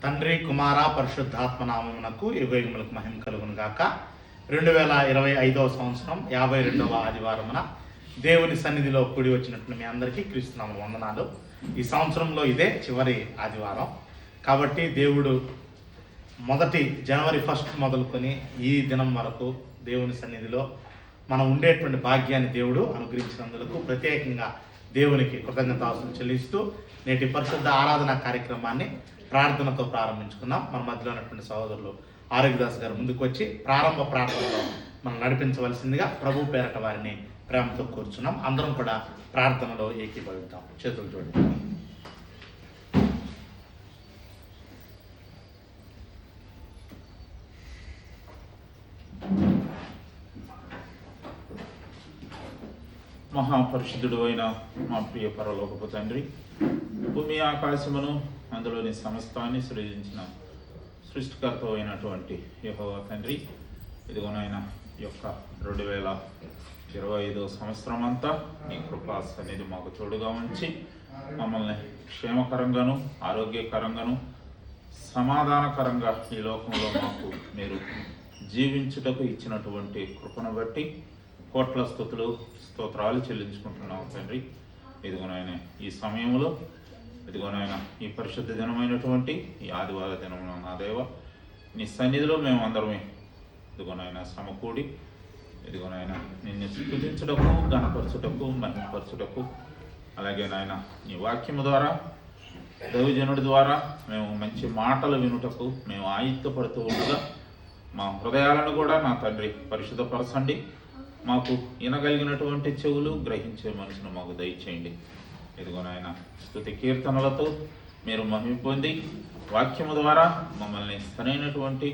తండ్రి కుమార పరిశుద్ధాత్మ నామమునకు యుగయుగములకు మహిమ కలుగును గాక. 2025వ సంవత్సరం 52వ ఆదివారమున దేవుని సన్నిధిలో కూడి వచ్చినట్లు మీ అందరికీ క్రీస్తునామమున వందనాలు. ఈ సంవత్సరంలో ఇదే చివరి ఆదివారం కాబట్టి దేవుడు మొదటి జనవరి 1 మొదలుకొని ఈ దినం వరకు దేవుని సన్నిధిలో మనం ఉండేటువంటి భాగ్యాన్ని దేవుడు అనుగ్రహించినందుకు ప్రత్యేకంగా దేవునికి కృతజ్ఞతాస్తులు చెల్లిస్తూ నేటి పరిశుద్ధ ఆరాధన కార్యక్రమాన్ని ప్రార్థనతో ప్రారంభించుకుందాం. మన మధ్యలో ఉన్నటువంటి సహోదరులు ఆరోగ్యదాస్ గారు ముందుకు వచ్చి ప్రారంభ ప్రార్థనలో మనం నడిపించవలసిందిగా ప్రభు పేరట వారిని ప్రేమతో కూర్చున్నాం. అందరం కూడా ప్రార్థనలో ఏకీభవిద్దాం. చేతులు చూడండి. మహాపరిశుద్ధుడు అయిన మా ప్రియ పరలోకపు తండ్రి, భూమి ఆకాశమును అందులోని సమస్తాన్ని సృజించిన సృష్టికర్త అయినటువంటి యెహోవా తండ్రి, ఇదిగోనైనా యొక్క 2025వ సంవత్సరం అంతా నీ కృపా సన్నిధి మాకు తోడుగా ఉంచి మమ్మల్ని క్షేమకరంగాను ఆరోగ్యకరంగాను సమాధానకరంగా ఈ లోకంలో మాకు మీరు జీవించుటకు ఇచ్చినటువంటి కృపను బట్టి కోట్ల స్తుతులు స్తోత్రాలు చెల్లించుకుంటున్నాము తండ్రి. ఇదిగోనైనా ఈ సమయంలో ఇదిగోనైనా ఈ పరిశుద్ధ దినమైనటువంటి ఈ ఆదివార దినంలో నా దేవ నీ సన్నిధిలో మేము అందరమే ఇదిగోనైనా సమకూడి ఇదిగోనైనా నిన్ను స్తుతించుటకు ఘనపరచుటకు మహిమపరచుటకు అలాగే నాయన నీ వాక్యము ద్వారా దైవజనుడి ద్వారా మేము మంచి మాటలు వినుటకు మేము ఆయుత్తపడుతూ ఉండగా మా హృదయాలను కూడా నా తండ్రి పరిశుద్ధపరచండి. మాకు వినగలిగినటువంటి చెవులు గ్రహించే మనసును మాకు దయచేయండి. ఇదిగోనైనా స్తుతి కీర్తనలతో మీరు మహిమ పొంది వాక్యము ద్వారా మమ్మల్ని సరైనటువంటి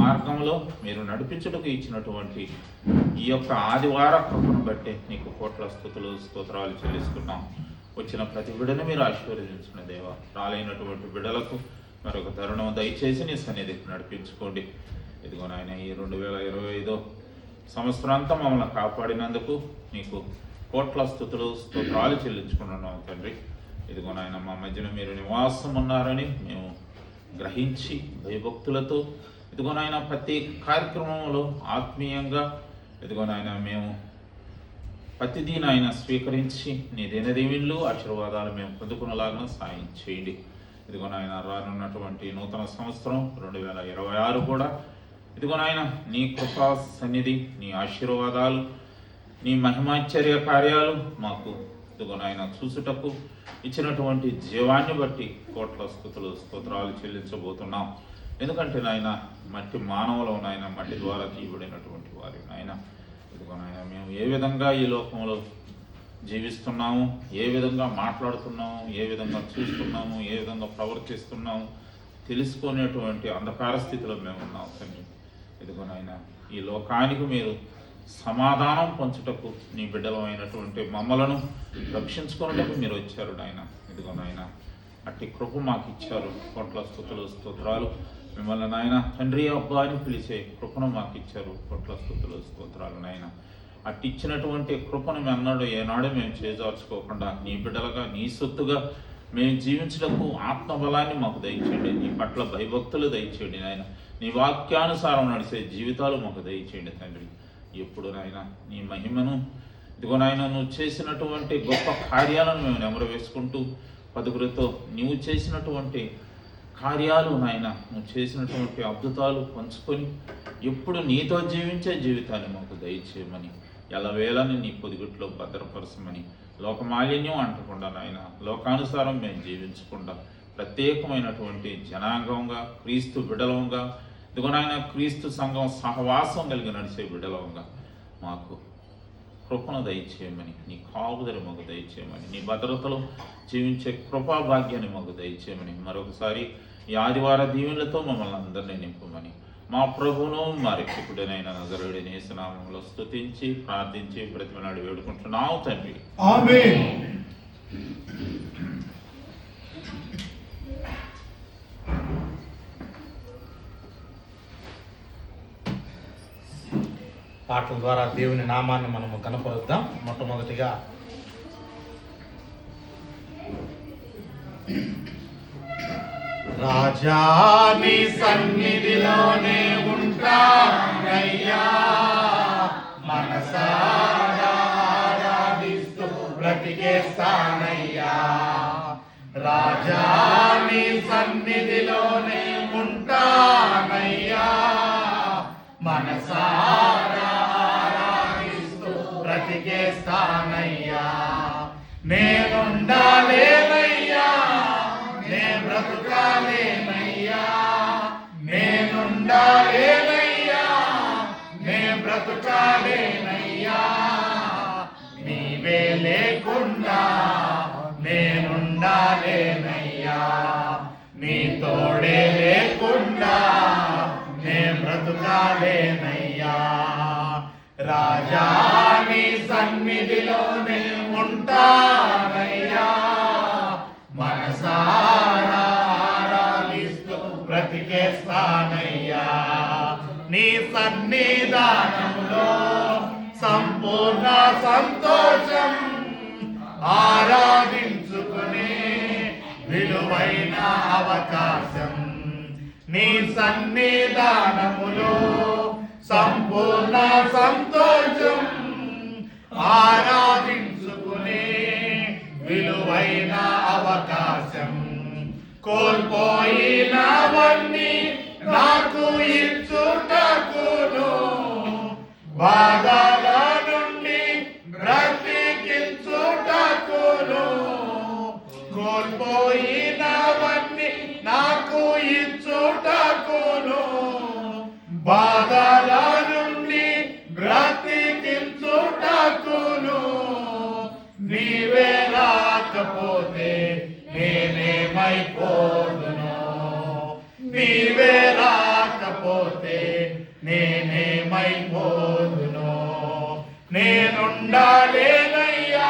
మార్గంలో మీరు నడిపించుటకు ఇచ్చినటువంటి ఈ యొక్క ఆదివార కృపను బట్టి నీకు కోట్ల స్తుతులు స్తోత్రాలు చెల్లిస్తున్నాం. వచ్చిన ప్రతి బిడ్డను మీరు ఆశీర్వదించిన దేవా, రాలైనటువంటి బిడ్డలకు మరొక తరుణం దయచేసి నీ సన్నిధికి నడిపించుకోండి. ఇదిగోనైనా ఈ 2025 సంవత్సరం అంతా మమ్మల్ని కాపాడినందుకు నీకు కోట్ల స్తుతులు స్తోత్రాలు చెల్లించుకుంటున్నాము తండ్రి. ఇదిగోనైనా మా మధ్యన మీరు నివాసం ఉన్నారని మేము గ్రహించి భయభక్తులతో ఇదిగోనైనా ప్రతి కార్యక్రమంలో ఆత్మీయంగా ఇదిగోనైనా మేము ప్రతిదీనైనా స్వీకరించి నీ దినదీవెనలు ఆశీర్వాదాలు మేము పొందుకునేలాగా సాయం చేయండి. ఇదిగోనైనా రానున్నటువంటి నూతన సంవత్సరం 2026 కూడా ఇదిగోనైనా నీ కృపా సన్నిధి, నీ ఆశీర్వాదాలు, నీ మహిమాశ్చర్య కార్యాలు మాకు ఇదిగోనైనా చూసుటకు ఇచ్చినటువంటి జీవాన్ని బట్టి కోట్ల స్తుతులు స్తోత్రాలు చెల్లించబోతున్నాం. ఎందుకంటే నాయన మట్టి మానవులు నాయన మట్టి ద్వారా తీయబడినటువంటి వారి నాయన ఇదిగోనైనా మేము ఏ విధంగా ఈ లోకంలో జీవిస్తున్నాము, ఏ విధంగా మాట్లాడుతున్నాము, ఏ విధంగా చూస్తున్నాము, ఏ విధంగా ప్రవర్తిస్తున్నాము తెలుసుకునేటువంటి అంధకార స్థితిలో మేము ఉన్నాము తండ్రి. ఇదిగోనైనా ఈ లోకానికి మీరు సమాధానం పంచుటకు నీ బిడ్డలమైనటువంటి మమ్మలను రక్షించుకున్నటకు మీరు వచ్చారు నాయన. ఇదిగోనైనా అట్టి కృప మాకు ఇచ్చారు. కోట్ల స్తుతులు స్తోత్రాలు. మిమ్మల్ని నాయన తండ్రి అబ్బా అని పిలిచే కృపను మాకు ఇచ్చారు. కోట్ల స్తుతులు స్తోత్రాలు నాయన. అట్టి ఇచ్చినటువంటి కృపను అన్నాడు ఏనాడు మేము చేజార్చుకోకుండా నీ బిడ్డలుగా నీ సొత్తుగా మేము జీవించడానికి ఆత్మబలాన్ని మాకు దయచేయండి. నీ పట్ల భయభక్తులు దయచేయండి నాయన. నీ వాక్యానుసారం నడిచే జీవితాలు మాకు దయచేయండి తండ్రి. ఎప్పుడు నాయన నీ మహిమను ఇదిగోనైనా నువ్వు చేసినటువంటి గొప్ప కార్యాలను మేము నెమరు వేసుకుంటూ పదుగురితో నువ్వు చేసినటువంటి కార్యాలు నాయన నువ్వు చేసినటువంటి అద్భుతాలు పంచుకొని ఎప్పుడు నీతో జీవించే జీవితాన్ని మాకు దయచేయమని ఎల్లవేళని నీ పొదిగుట్లో భద్రపరచమని లోకమాలిన్యం అంటకుండా నాయన లోకానుసారం మేము జీవించకుండా ప్రత్యేకమైనటువంటి జనాంగంగా క్రీస్తు బిడలంగా ఇదిగోనైనా క్రీస్తు సంఘం సహవాసం కలిగి నడిచే బిడలంగా మాకు కృపను దయచేయమని నీ కాపుదరి మాకు దయచేయమని నీ భద్రతలో జీవించే కృపా భాగ్యాన్ని మాకు దయచేయమని మరొకసారి ఈ ఆదివార దీవెనలతో మమ్మల్ని అందరినీ నింపమని మా ప్రభువును మా రక్షకుడైన నజరేయుడైన యేసు నామములో స్తుతించి ప్రార్థించి బ్రతిమలాడి వేడుకుంటున్నాము తండ్రి. ఆమేన్. పాటల ద్వారా దేవుని నామాన్ని మనము కనపరుద్దాం. మొట్టమొదటిగా రాజా నీ సన్నిధిలోనే ఉంటానయ్యా, మనసారా ఆరాధిస్తూ బ్రతికేస్తానయ్యా. రాజా నీ సన్నిధిలోనే ఉంటానయ్యా, మనసారా ఆరాధిస్తూ బ్రతికేస్తానయ్యా. నేనుండాలేనయ్యా, నే బ్రతుకాలేనయ్యా, నేనుండాలేనయ్యా, నే బ్రతుకాలేనయ్యా. నీవే లేకుండా నేనుండాలేనయ్యా, నీ తోడే లేకుండా నే బ్రతుకాలేనయ్యా. రాజా నీ సన్నిధిలోనే ఉంటానయ్యా, మనసారా ఆరాధిస్తూ బ్రతికేస్తానయ్యా. నీ సన్నిధానంలో సంపూర్ణ సంతోషం, ఆరాధించుకునే విలువైన అవకాశం. నీ సన్నిధానములో సంపూర్ణ సంతోషం, ఆరాధించుకునే విలువైన అవకాశం. కోల్పోయినవన్నీ నాకు ఇచ్చుటకును, బాధల నుండి బ్రతికించుటకును. కోల్పోయినవన్నీ నాకు ఇచ్చుటకును, బాధల నుండి బ్రతికించుటకును. నీవే రాకపోతే నేనేమైపోదును, నీవే రాకపోతే నేనేమైపోదును. నేనుండాలేనయ్యా,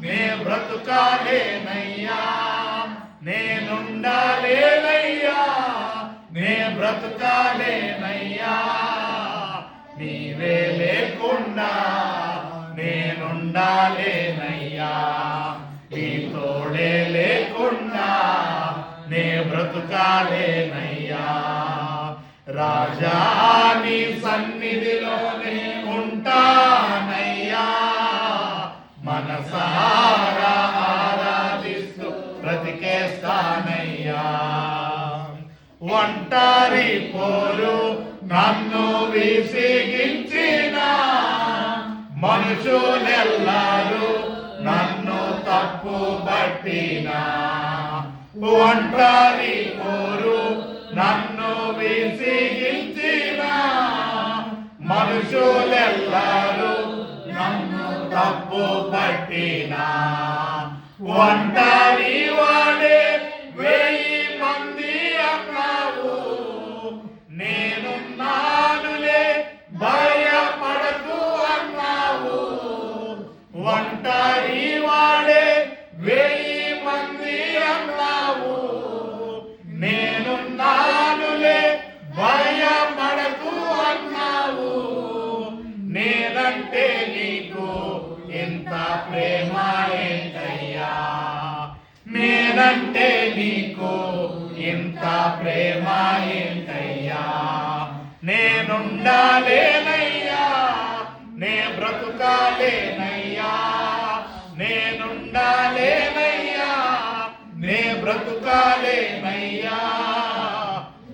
నే బ్రతుకాలేనయ్యా, నేనుండాలేనయ్యా, నే బ్రతుకాలేనయ్యా. నీవే లేకుండా నేనుండాలేనయ్యా, నీ తోడే లేకుండా నే బ్రతుకాలేనయ్యా. రాజా నీ సన్నిధిలోనే ఉంటానయ్యా, మనసారా ఆరాధిస్తూ బ్రతికేస్తానయ్యా. ఒంటరి పోరు నన్ను విసిగించిన మనుషులెల్లారు నన్ను తప్పు పట్టిన. ఒంటరి పోరు నన్ను విసిగించిన మనుషులెల్లారు నన్ను తప్పు పట్టిన. ఒంటరి వాడే 1000 మంది అన్నావు, నేనున్నానులే భయపడకు అన్నావు. ఒంటరి వాడే 1000 మంది అన్నావు, నేనున్నానులే భయపడకు అన్నావు. నేనంటే నీకు ఎంత ప్రేమ ఏంటయ్యా, నేనంటే నీకు ఎంత ప్రేమ ఏంటయ్యా. నేనుండాలేనయ్యా, నే బ్రతుకాలేనయ్యా, నేనుండాలేనయ్యా, నే బ్రతుకాలేనయ్యా.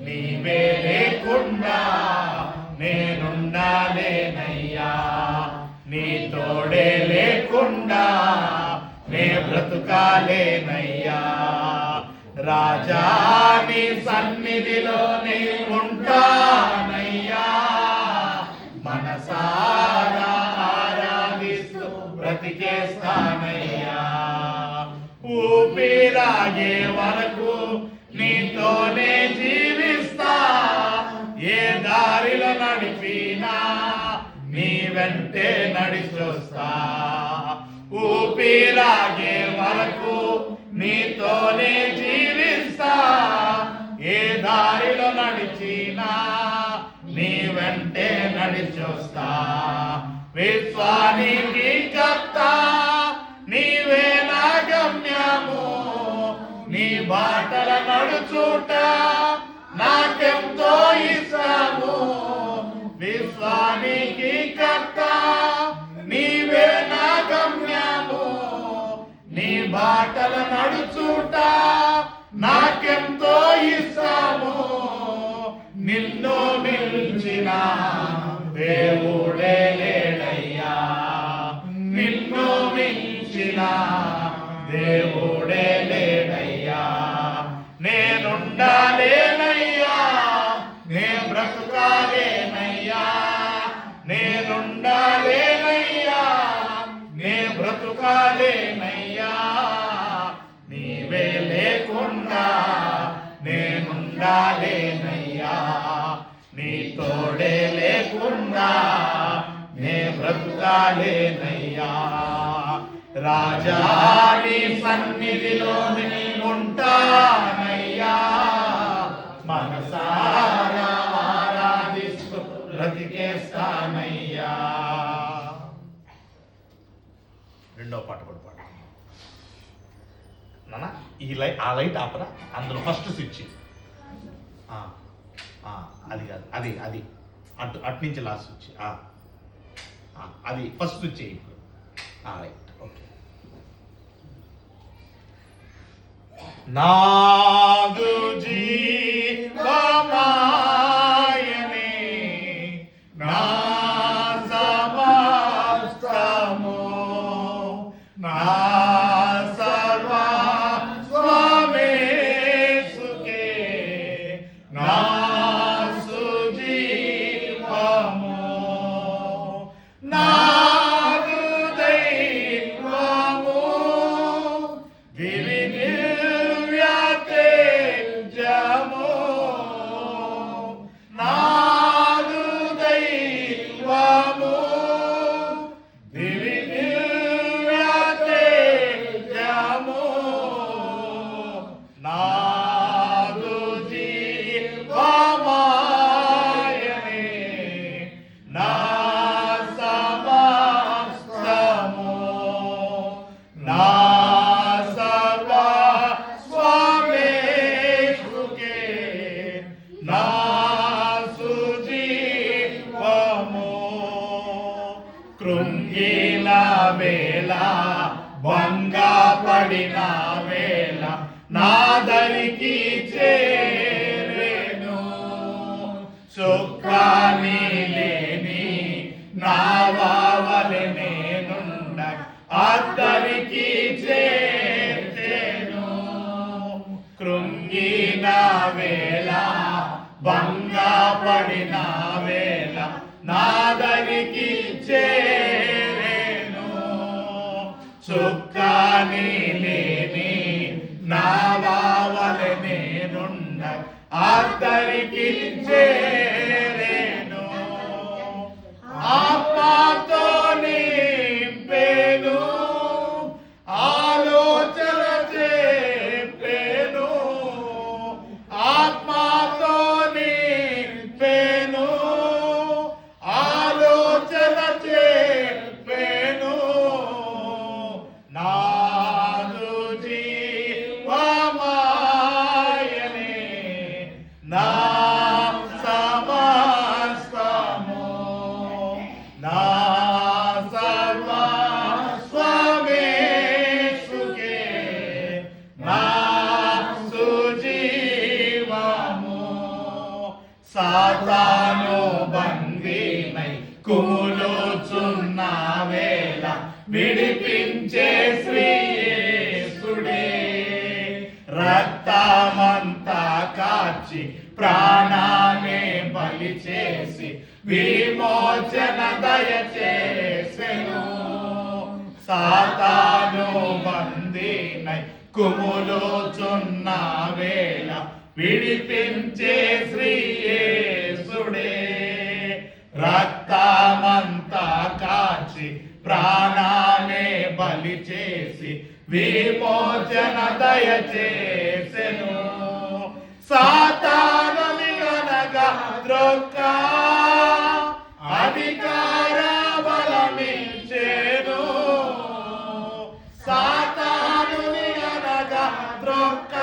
నీవే లేకుండా నేనుండాలేనయ్యా, నీ తోడే లేకుండా నే బ్రతుకాలేనయ్యా. రాజా నీ సన్నిధిలోనే ఉంటానయ్యా, మనసారా ఆరాధిస్తూ బ్రతికేస్తానయ్యా. ఊపిరాగే వరకు నీతోనే జీవిస్తా, ఏ దారిలో నడిపినా నీ వెంటే నడిచొస్తా. ఊపిరాగే వరకు నీతోనే జీవిస్తా, ఏ దారిలో నడిచినా నీ వెంటే నడిచొస్తా. విశ్వానికి కర్త నీవే నా గమ్యము, నీ బాటల నడుచుట నాకెంతో ఇష్టము. విశ్వానికి కర్త నీవే నా గమ్యము. నీ బాటల నడుచుట నాకెంతో ఇష్టము. నిన్ను మించిన దేవుడే లేడయ్యా. నిన్ను మించిన దేవుడే లేడయ్యా. నేనుండాలేనయ్యా, నే బ్రతుకాలేనయ్యా. నేనుండాలేనయ్యా, నే బ్రతుకాలేనయ్యా. నీవే లేకుండా నేనుండాలేనయ్యా. నీ తోడే లేకుండా నే బ్రతుకాలేనయ్యా. రాజా నీ సన్నిధిలో ఉంటానయ్యా. మనసారా ఆరాధిస్తూ బ్రతికేస్తానయ్యా. రెండో పాట కూడా పాడు నాన్న. ఆ లైట్ ఆపరా, అందులో ఫస్ట్ స్విచ్. అది కాదు, అది అది అటు నుంచి లాస్ట్ స్విచ్. అది ఫస్ట్ స్విచ్ ఇప్పుడు. Right, okay. నాదు జీవమాయనే నా సమస్తము, నా సర్వస్వమేసుకే నా సుజీవము. నాదు దైవము దివి నివ్యతేజము. నాదు దైవము దివి నివ్యతేజము. నాదు జీవమాయనే నా సమస్తము, నా సర్వస్వమేసుకే నా సుజీవము. కృంగిన వేళ భంగపడిన వేళ నాదరికి చేరెను. సుఖాన్ని లేని నావలె నేనుండ అద్దరికి చేర్చెను. కృంగిన వేళ భంగపడిన వేళ నాదరికి చేరెను. సుఖాన్ని లేని నావలె నేనుండ అద్దరికి చేరెను. ఆత్మతో నింపెను, ఆలోచన చెప్పెను. ఆత్మతో నింపెను, ఆలోచన చెప్పెను. నాదు జీవమాయనే నా సమస్తము, నా సర్వస్వమేసుకే నా సుజీవము. సాతాను బందీనై కుములుచున్న వేళ విడిపించే శ్రీయేసుడే. రక్తమంతా కాచి ప్రాణాన్ని బలి చేసి విమోచన దయచేసెను. సాతాను బందీనై కుములుచున్న వేళ విడిపించే శ్రీయేసుడే. రక్తమంతా కాచి ప్రాణాన్ని బలి చేసి విమోచన దయచేసెను. సాతానుని అనగా ద్రోక్క అధికార బలమిచ్చెను. సాతానుని అనగా ద్రోక్క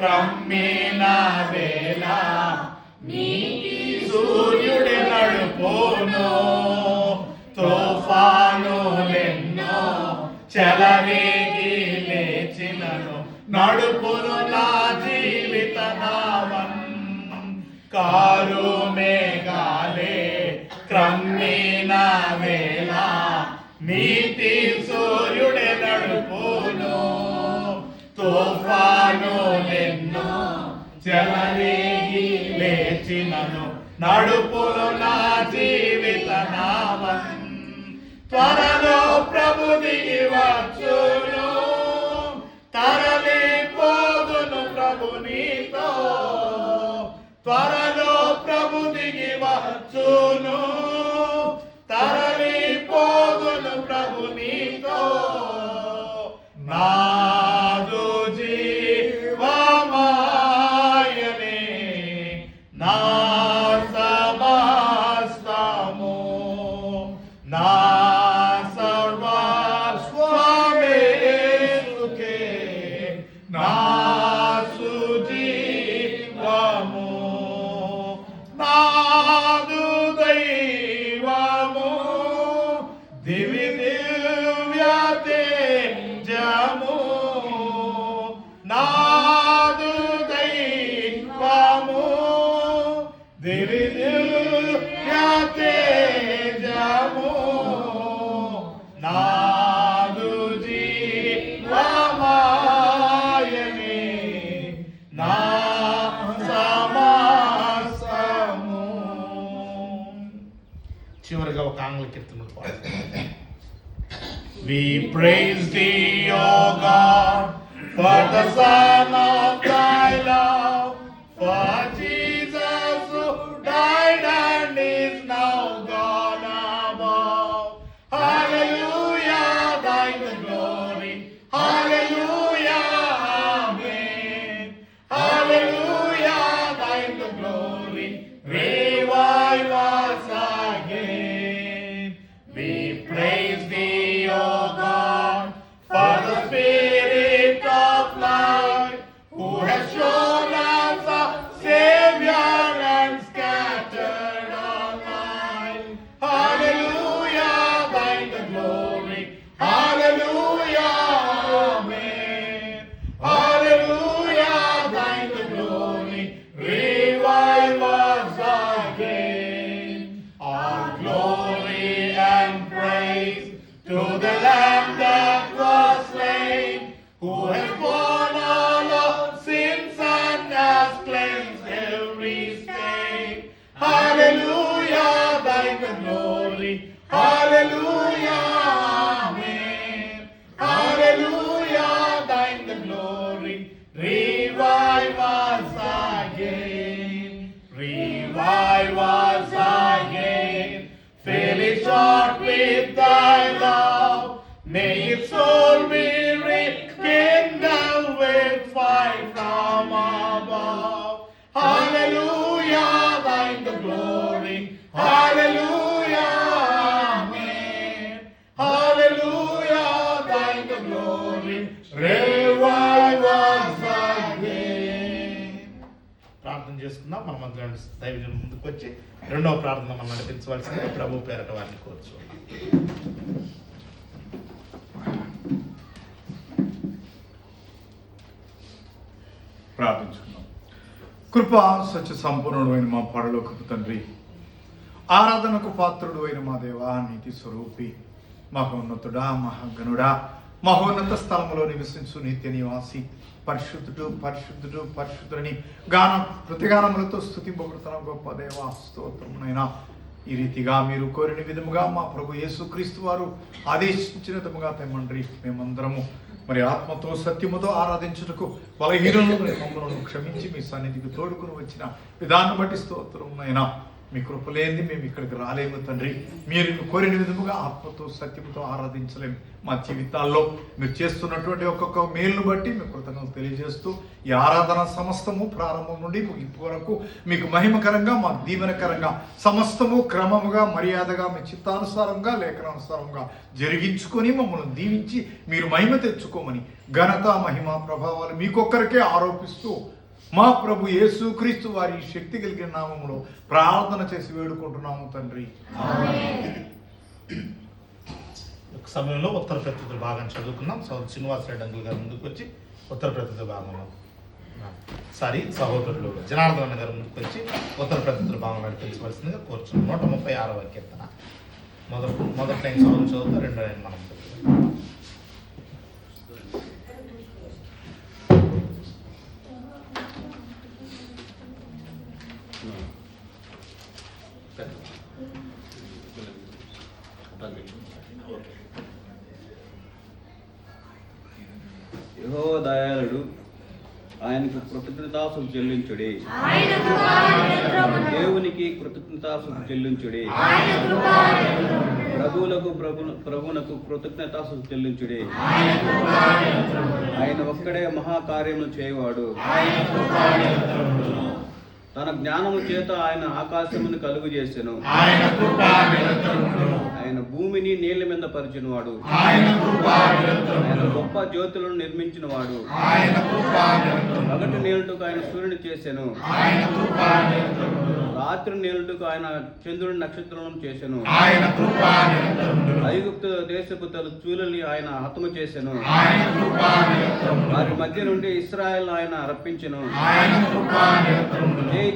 క్రమ్మిన వేళ నీతి సూర్యుడి నడుపును, తుఫానులెన్నో చెలరేగి లేచినను నడుపును నా జీవిత నావం. కారు మేఘాలే క్రమ్మిన వేళ నీతి సూర్యుడి నడుపును, తుఫానులెన్నో చెలరేగి లేచినను నడుపును నా జీవిత నావం. త్వరలో ప్రభు దిగి వచ్చును, తరలి పోదును ప్రభు నీతో. త్వరలో ప్రభు దిగి వచ్చును, తరలి పోదును ప్రభు నీతో. నాదు జీవమాయనే నా సమస్తము, నా సర్వస్వమేసుకే నా సుజీవము. నాదు దైవము దివి దివ్య తేజము, నాదు దైవము దివి దివ్య తేజము. నాదు జీవమాయనే నా సమస్తము. చివరిగా ఒక ఆంగ్ల కీర్తనలు పాడుతున్నాం. We praise thee, O God, for the Son of thy love, for Jesus who died and is now gone above. Hallelujah, thine the glory. Hallelujah, amen. Hallelujah, thine the glory. Revive us again. We praise thee, O God, for the Spirit of life, who has shown us a Savior and scattered our life. Hallelujah, thine the glory. Hallelujah, amen. Hallelujah, thine the glory. Revive us again. All glory and praise to the Lamb that was slain, who has borne all our sins and has cleansed every stain. Hallelujah, thine the glory. Hallelujah, amen. Hallelujah, thine the glory. Revive us again. Revive us again. Fill it short with thy love. May its soul be rekindled with fire from above. Hallelujah, thine the glory. Hallelujah, amen. Hallelujah, thine the glory. Revive us again. ప్రార్థన చేసుకుందాం. మన మధ్య దైవజనం ముందుకు వచ్చి రెండవ ప్రార్థన మనం నడిపించవలసింది ప్రభు పేరట వారిని కోరుచున్నాం. ప్రార్థించుకుందాం. కృపా సత్య సంపూర్ణుడైన మా పరలోకపు తండ్రి, ఆరాధనకు పాత్రుడు అయిన మా దేవా, నీతి స్వరూపి, మహోన్నతుడా, మహాగణుడా, మహోన్నత స్థలంలో నివసించు నిత్య నివాసి, పరిశుద్ధుడు పరిశుద్ధుడు పరిశుద్ధుని గాన ప్రతిగానములతో స్తుతింపబడుతున్న గొప్ప దేవా, స్తోత్రమునైనా ఈ రీతిగా మీరు కోరిన విధముగా మా ప్రభు యేసుక్రీస్తు వారు ఆదేశించిన విధముగా తెమ్మండ్రి. మేమందరము మరి ఆత్మతో సత్యముతో ఆరాధించుటకు బలహీనులను మమ్మల్ని క్షమించి మీ సన్నిధికి తోడుకుని వచ్చిన విధానం బట్టి స్తోత్రమునైనా మీ కృప లేనిది మేము ఇక్కడికి రాలేము తండ్రి. మీరు కోరిన విధముగా ఆత్మతో సత్యంతో ఆరాధించలేము. మా జీవితాల్లో మీరు చేస్తున్నటువంటి ఒక్కొక్క మేలును బట్టి మీ కృతజ్ఞతలు తెలియజేస్తూ ఈ ఆరాధన సమస్తము ప్రారంభం నుండి ముగింపు వరకు మీకు మహిమకరంగా, మాకు దీవెనకరంగా, సమస్తము క్రమముగా, మర్యాదగా, మీ చిత్తానుసారంగా, లేఖనానుసారంగా జరిగించుకొని మమ్మల్ని దీవించి మీరు మహిమ తెచ్చుకోమని ఘనత, మహిమ, ప్రభావాలు మీకొక్కరికే ఆరోపిస్తూ మా ప్రభు యేసుక్రీస్తు వారి శక్తి కలిగిన నామములో ప్రార్థన చేసి వేడుకుంటున్నాము తండ్రి. ఒక సమయంలో ఉత్తర ప్రత్యుత్తర భాగం చదువుకున్నాం. శ్రీనివాస రెడ్డి అంకుల్ గారు ముందుకు వచ్చి ఉత్తర ప్రత్యుత్తర భాగంలో సహోదరులు జనార్దన్ గారు ముందుకు వచ్చి ఉత్తర ప్రత్యుత్తర భాగం నడిపించవలసిందిగా కోరుచున్నాం. 136వ కీర్తన మొదటి లైన్ చదువుతా, రెండో లైన్ మనం యెహోవా దయాళుడు, ఆయనకు కృతజ్ఞతాస్తుతులు చెల్లించుడి. దేవునికి కృతజ్ఞతాస్తుతులు చెల్లించుడి. ప్రభువునకు కృతజ్ఞతాస్తుతులు చెల్లించుడి. ఆయన ఒక్కడే మహాకార్యములు చేయవాడు. తన జ్ఞానము చేత ఆయన ఆకాశమును కలుగు చేసెను. ఆయన భూమిని నీళ్ల మీద పరిచినవాడు. ఆయన గొప్ప జ్యోతులను నిర్మించినవాడు. పగటి నీళ్ళకు ఆయన సూర్యుని చేసెను. రాత్రి నీళ్ళకు ఆయన చంద్రుని నక్షత్రం చేసెను. ఐగుప్తు దేశపు చూలని ఆయన హతము చేసెను. వారి మధ్య నుండి ఇశ్రాయేల్ ఆయన రప్పించెను.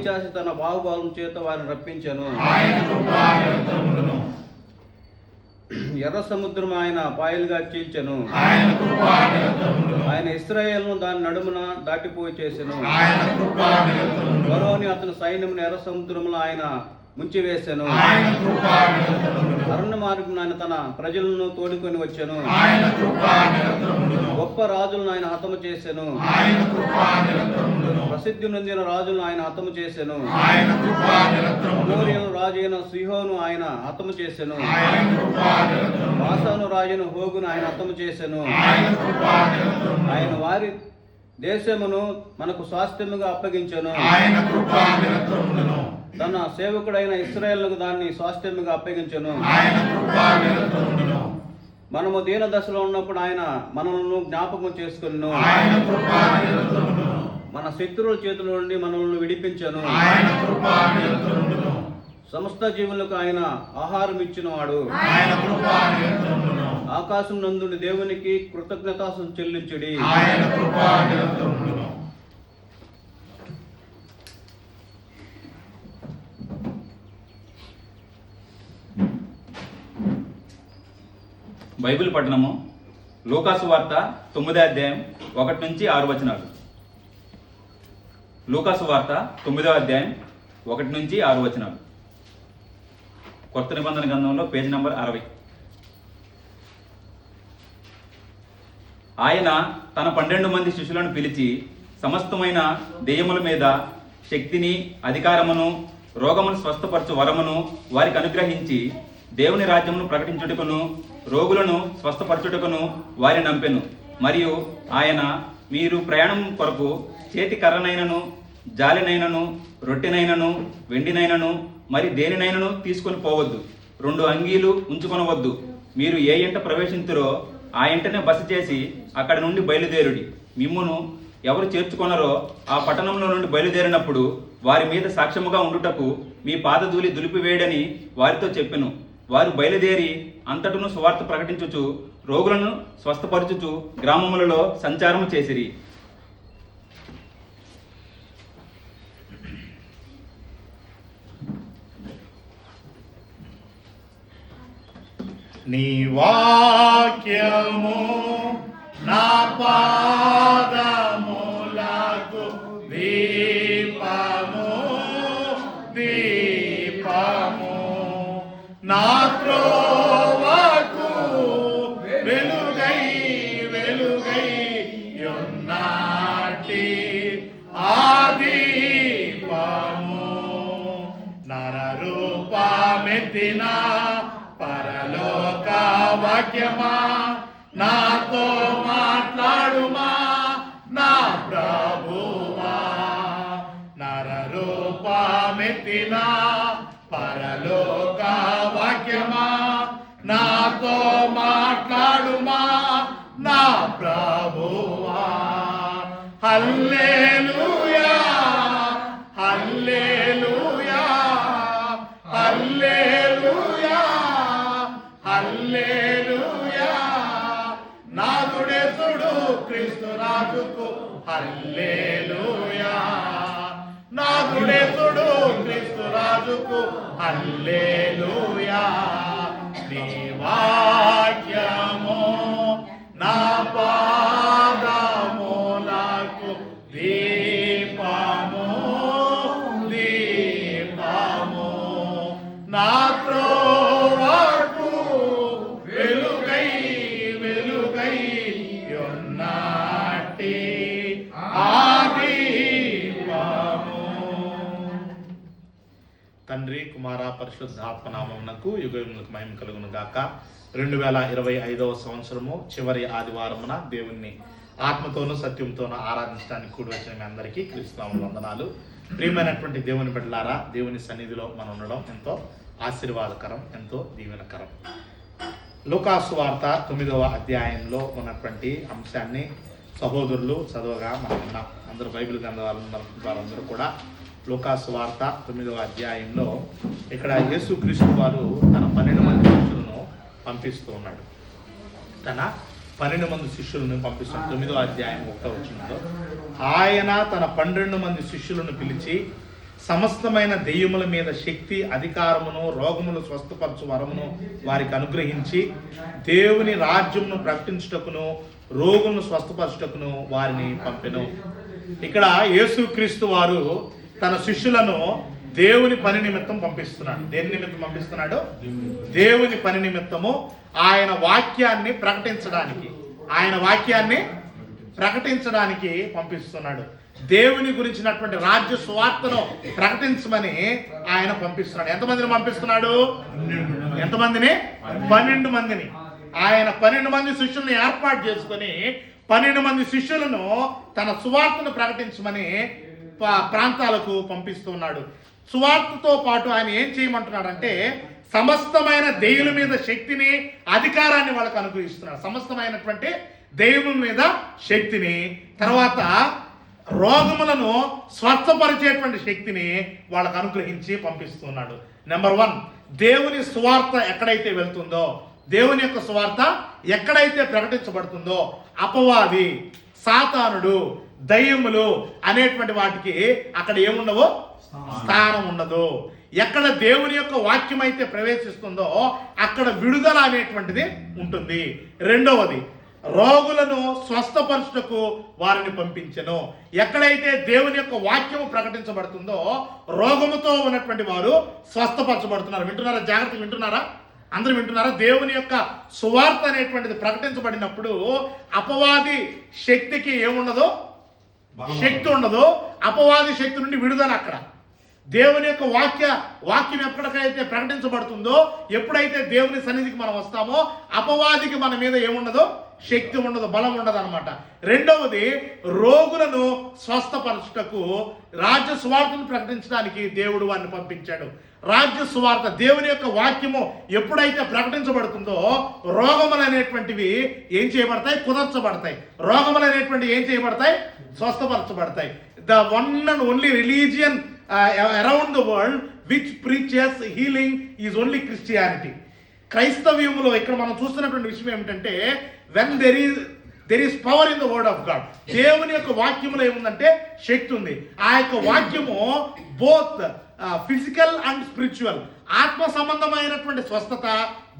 చేసి తన బాహుబలం చేత వారిని రప్పించెను. ఎర్ర సముద్రం ఆయన పాయలుగా చీల్చెను. ఆయన ఇశ్రాయేలును దాని నడుమున దాటిపోయి చేసెను. ఫరోని అతని సైన్యమును ఎర్ర సముద్రములో ఆయన ముంచివేసెను. అరణ్య మార్గం ఆయన తన ప్రజలను తోడుకొని వచ్చెను. గొప్ప రాజులను ఆయన హతము చేసెను. ప్రసిద్ధి నొందిన రాజులను ఆయన హతము చేసెను. అమోరియను రాజు అయిన సిహోను ఆయన హతము చేసెను. బాషాను రాజును హోగును ఆయన హతము చేసెను. ఆయన వారి దేశమును మనకు స్వాస్థ్యముగా అప్పగించెను. తన సేవకుడైన ఇశ్రాయేలుకు దాన్ని స్వాస్థ్యముగా అప్పగించెను. మనము దీన దశలో ఉన్నప్పుడు ఆయన మనల్ని జ్ఞాపకం చేసుకును. మన శత్రువుల చేతుల నుండి మనల్ని విడిపించెను. సమస్త జీవులకు ఆయన ఆహారం ఇచ్చినవాడు. ఆకాశం నందుని దేవునికి కృతజ్ఞతాస్తుతులు చెల్లించుడి. బైబిల్ పఠనము లూకాసు వార్త 9వ అధ్యాయం 1 నుంచి 6 వచనాలు. లూకాసు వార్త 9వ అధ్యాయం 1 నుంచి 6 వచనాలు. కొత్త నిబంధన గ్రంథంలో పేజీ నంబర్ 60. ఆయన తన 12 మంది శిష్యులను పిలిచి సమస్తమైన దెయ్యముల మీద శక్తిని, అధికారమును, రోగమును స్వస్థపరచు వరమును వారికి అనుగ్రహించి దేవుని రాజ్యమును ప్రకటించుటకును, రోగులను స్వస్థపరచుటకును వారిని నంపెను. మరియు ఆయన, మీరు ప్రయాణం కొరకు చేతి కర్రనైనను, జాలినైనను, రొట్టెనైనను, వెండినైనను, మరి దేనినైనను తీసుకొని పోవద్దు. 2 అంగీలు ఉంచుకొనవద్దు. మీరు ఏ ఇంట ప్రవేశించురో ఆ ఇంటనే బస చేసి అక్కడి నుండి బయలుదేరుడి. మిమ్మును ఎవరు చేర్చుకొనరో ఆ పట్టణంలో నుండి బయలుదేరినప్పుడు వారి మీద సాక్ష్యముగా ఉండుటకు మీ పాదధూళి దులిపివేయడని వారితో చెప్పెను. వారు బయలుదేరి అంతటను సువార్త ప్రకటించుచు, రోగులను స్వస్థపరచుచు గ్రామములలో సంచారము చేసిరి. నీ వాక్యము నా పాదములకు దీపము, దీపము నా త్రోవకు వెలుగై, వెలుగై యున్నాటి ఆ దీపము నరరు మెత్తిన పరలోక వాక్యమా నాతో మాట్లాడుమా నా ప్రభువా. నరరూపమెత్తిన పరలోక వాక్యమా నాతో మాట్లాడుమా నా ప్రభువా. హల్లెలూయా హల్లెలూయా హల్లెలూయా హల్లెలూయా. నాదుడేసుడు క్రీస్తు రాజుకు హల్లెలూయా. నాదుడేసుడు క్రీస్తు రాజుకు హల్లెలూయా. నీ వాక్యము నా పాదములకు దీపము దీపము నా త్రోవకు వెలుగై వెలుగై యున్నటి ఆ దీపము. తండ్రి కుమార పరిశుద్ధాత్మ నామమునకు యుగములకు మహిమ కలుగును గాక. 2025వ సంవత్సరము చివరి ఆదివారమున దేవుణ్ణి ఆత్మతోనూ సత్యంతోనూ ఆరాధించడానికి కూడి వచ్చిన మీ అందరికీ క్రీస్తునామమున వందనాలు. ప్రియమైనటువంటి దేవుని బిడ్డలారా, దేవుని సన్నిధిలో మనం ఉండడం ఎంతో ఆశీర్వాదకరం, ఎంతో దీవెనకరం. లూకాసు వార్త 9వ అధ్యాయంలో ఉన్నటువంటి అంశాన్ని సహోదరులు చదవగా మనం విన్నాం. అందరూ బైబిల్ గ్రంథాల వారందరూ కూడా లూకాసు వార్త 9వ అధ్యాయంలో ఇక్కడ యేసుక్రీస్తు వారు తన 12 మంది శిష్యులను పంపిస్తూ ఉన్నాడు. తన 12 మంది శిష్యులను పంపిస్తున్నాడు. 9వ అధ్యాయం 1వ వచనంలో ఆయన తన 12 మంది శిష్యులను పిలిచి సమస్తమైన దెయ్యముల మీద శక్తి అధికారమును రోగములు స్వస్థపరచు వరమును వారికి అనుగ్రహించి దేవుని రాజ్యమును ప్రకటించుటకును రోగులను స్వస్థపరచుటకును వారిని పంపెను. ఇక్కడ యేసుక్రీస్తు వారు తన శిష్యులను దేవుని పని నిమిత్తం పంపిస్తున్నాడు. దేని నిమిత్తం పంపిస్తున్నాడు? దేవుని పని నిమిత్తము ఆయన వాక్యాన్ని ప్రకటించడానికి, ఆయన వాక్యాన్ని ప్రకటించడానికి పంపిస్తున్నాడు. దేవుని గురించినటువంటి రాజ్య సువార్తను ప్రకటించమని ఆయన పంపిస్తున్నాడు. ఎంతమందిని పంపిస్తున్నాడు? ఎంతమందిని? 12 మందిని. ఆయన 12 మంది శిష్యులను ఏర్పాటు చేసుకొని 12 మంది శిష్యులను తన సువార్తను ప్రకటించమని ప్రాంతాలకు పంపిస్తున్నాడు. సువార్తతో పాటు ఆయన ఏం చేయమంటున్నాడంటే సమస్తమైన దెయ్యుల మీద శక్తిని అధికారాన్ని వాళ్ళకు అనుగ్రహిస్తున్నాడు. సమస్తమైనటువంటి దెయ్యముల మీద శక్తిని, తర్వాత రోగములను స్వస్థపరిచేటువంటి శక్తిని వాళ్ళకు అనుగ్రహించి పంపిస్తున్నాడు. నెంబర్ 1, దేవుని సువార్త ఎక్కడైతే వెళ్తుందో, దేవుని యొక్క సువార్త ఎక్కడైతే ప్రకటించబడుతుందో అపవాది, సాతానుడు, దయ్యములు అనేటువంటి వాటికి అక్కడ ఏముండవు? స్థానం ఉండదు. ఎక్కడ దేవుని యొక్క వాక్యం అయితే ప్రవేశిస్తుందో అక్కడ విడుదల అనేటువంటిది ఉంటుంది. రెండవది, రోగులను స్వస్థపరచుటకు వారిని పంపించెను. ఎక్కడైతే దేవుని యొక్క వాక్యము ప్రకటించబడుతుందో రోగముతో ఉన్నటువంటి వారు స్వస్థపరచబడుతున్నారు. వింటున్నారా? జాగ్రత్తగా వింటున్నారా? అందరూ వింటున్నారా? దేవుని యొక్క సువార్త అనేటువంటిది ప్రకటించబడినప్పుడు అపవాది శక్తికి ఏముండదు? శక్తి ఉండదు. అపవాది శక్తి నుండి విడుదల అక్కడ. దేవుని యొక్క వాక్యం ఎప్పటికైతే ప్రకటించబడుతుందో, ఎప్పుడైతే దేవుని సన్నిధికి మనం వస్తామో అపవాదికి మన మీద ఏముండదు? శక్తి ఉండదు, బలం ఉండదు అనమాట. రెండవది, రోగులను స్వస్థపరచుటకు రాజ్య సువార్తను ప్రకటించడానికి దేవుడు వారిని పంపించాడు. రాజ్య సువార్త, దేవుని యొక్క వాక్యము ఎప్పుడైతే ప్రకటించబడుతుందో రోగములు అనేటువంటివి ఏం చేయబడతాయి? కుదర్చబడతాయి. రోగములు అనేటువంటివి ఏం చేయబడతాయి? స్వస్థపరచబడతాయి. The one and only religion around the world which preaches healing is only Christianity. క్రైస్తవ్యములో ఇక్కడ మనం చూస్తున్నటువంటి విషయం ఏమిటంటే, when there is power in the word of God. దేవుని యొక్క వాక్యములో ఏముందంటే శక్తి ఉంది. ఆ యొక్క వాక్యము బోత్ ఫిజికల్ అండ్ స్పిరిచువల్, ఆత్మ సంబంధమైనటువంటి స్వస్థత,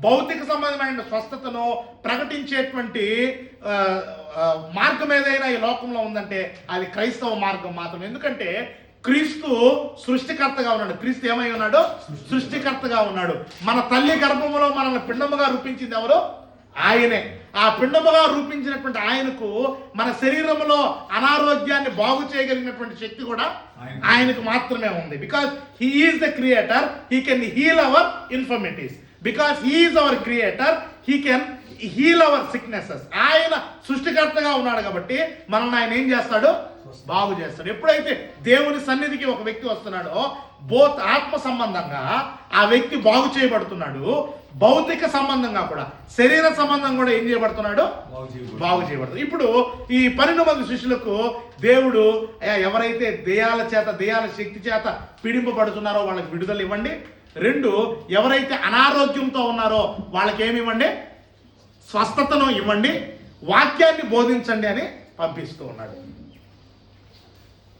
భౌతిక సంబంధమైన స్వస్థతను ప్రకటించేటువంటి మార్గం ఏదైనా ఈ లోకంలో ఉందంటే అది క్రైస్తవ మార్గం మాత్రం. ఎందుకంటే క్రీస్తు సృష్టికర్తగా ఉన్నాడు. క్రీస్తు ఏమై ఉన్నాడు? సృష్టికర్తగా ఉన్నాడు. మన తల్లి గర్భములో మనల్ని పిండముగా రూపించింది ఎవరు? ఆయనే. ఆ పిండముగా రూపించినటువంటి ఆయనకు మన శరీరంలో అనారోగ్యాన్ని బాగు చేయగలిగినటువంటి శక్తి కూడా ఆయనకు మాత్రమే ఉంది. Because he is the creator, he can heal our infirmities. Because he is our creator, he can heal our sicknesses. ఆయన సృష్టికర్తగా ఉన్నాడు కాబట్టి మనల్ని ఆయన ఏం చేస్తాడు? బాగు చేస్తాడు. ఎప్పుడైతే దేవుని సన్నిధికి ఒక వ్యక్తి వస్తున్నాడో బోత్ ఆత్మ సంబంధంగా ఆ వ్యక్తి బాగు చేయబడుతున్నాడు, భౌతిక సంబంధంగా కూడా, శరీర సంబంధం కూడా ఏం చేయబడుతున్నాడు? బాగు చేయబడుతుంది. ఇప్పుడు ఈ 12 మంది శిష్యులకు దేవుడు ఎవరైతే దెయ్యాల శక్తి చేత పీడింపబడుతున్నారో వాళ్ళకి విడుదల ఇవ్వండి. 2, ఎవరైతే అనారోగ్యంతో ఉన్నారో వాళ్ళకి ఏమి ఇవ్వండి? స్వస్థతను ఇవ్వండి, వాక్యాన్ని బోధించండి అని పంపిస్తూ ఉన్నాడు.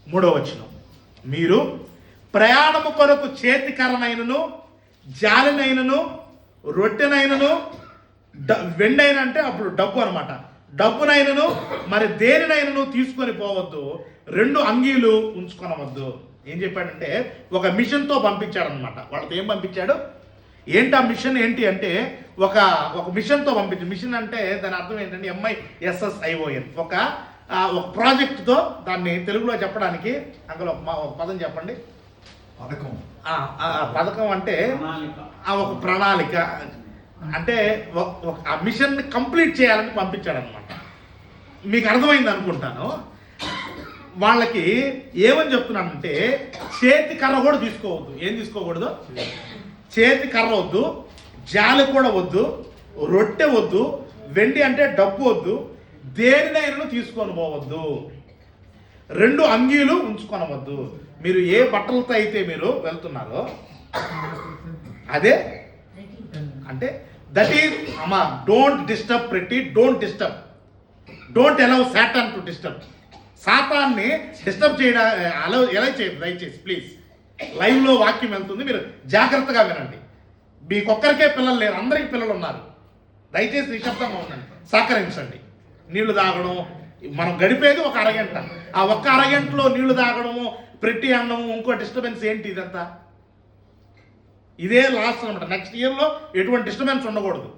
3వ వచనం, మీరు ప్రయాణము కొరకు చేతికర్రనైనను జాలినైనను రొట్టెనైనను వెండైన అంటే అప్పుడు డబ్బు అనమాట, డబ్బునైనను మరి దేనినైనను తీసుకొని పోవద్దు, 2 అంగీలు ఉంచుకొనవద్దు. ఏం చెప్పాడంటే ఒక మిషన్తో పంపించాడు అనమాట. వాళ్ళతో ఏం పంపించాడు? ఏంటి ఆ మిషన్ ఏంటి అంటే ఒక మిషన్తో పంపించాడు. మిషన్ అంటే దాని అర్థం ఏంటంటే MISSION, ఒక ప్రాజెక్టుతో. దాన్ని తెలుగులో చెప్పడానికి అందులో ఒక పదం చెప్పండి. పథకం అంటే ఒక ప్రణాళిక, అంటే ఆ మిషన్ కంప్లీట్ చేయాలని పంపించాడు అనమాట. మీకు అర్థమైంది అనుకుంటాను. వాళ్ళకి ఏమని చెప్తున్నానంటే చేతి కర్ర కూడా తీసుకోవద్దు. ఏం తీసుకోకూడదు? చేతి కర్ర వద్దు, జాలి కూడా వద్దు, రొట్టె వద్దు, వెండి అంటే డబ్బు వద్దు, దేనినైనా తీసుకొని పోవద్దు, 2 అంగీలు ఉంచుకొనవద్దు. మీరు ఏ బట్టలతో అయితే మీరు వెళ్తున్నారో అదే అంటే దట్ ఈజ్ అమ్మా, don't disturb pretty, don't allow Satan to disturb. సాతాన్ని డిస్టర్బ్ చేయడం ఎలా చేయదు దయచేసి ప్లీజ్. లైవ్లో వాక్యం వెళ్తుంది, మీరు జాగ్రత్తగా వినండి. మీకొక్కరికే పిల్లలు లేరు, అందరికీ పిల్లలు ఉన్నారు. దయచేసి నిశ్శబ్దంగా ఉండండి, సహకరించండి. నీళ్లు తాగడం, మనం గడిపేది ఒక అరగంట. ఆ ఒక్క అరగంటలో నీళ్లు తాగడము, ప్రెట్టి అనడము, ఇంకో డిస్టర్బెన్స్ ఏంటి? ఇదంతా ఇదే లాస్ట్ అనమాట. నెక్స్ట్ ఇయర్లో ఎటువంటి డిస్టర్బెన్స్ ఉండకూడదు.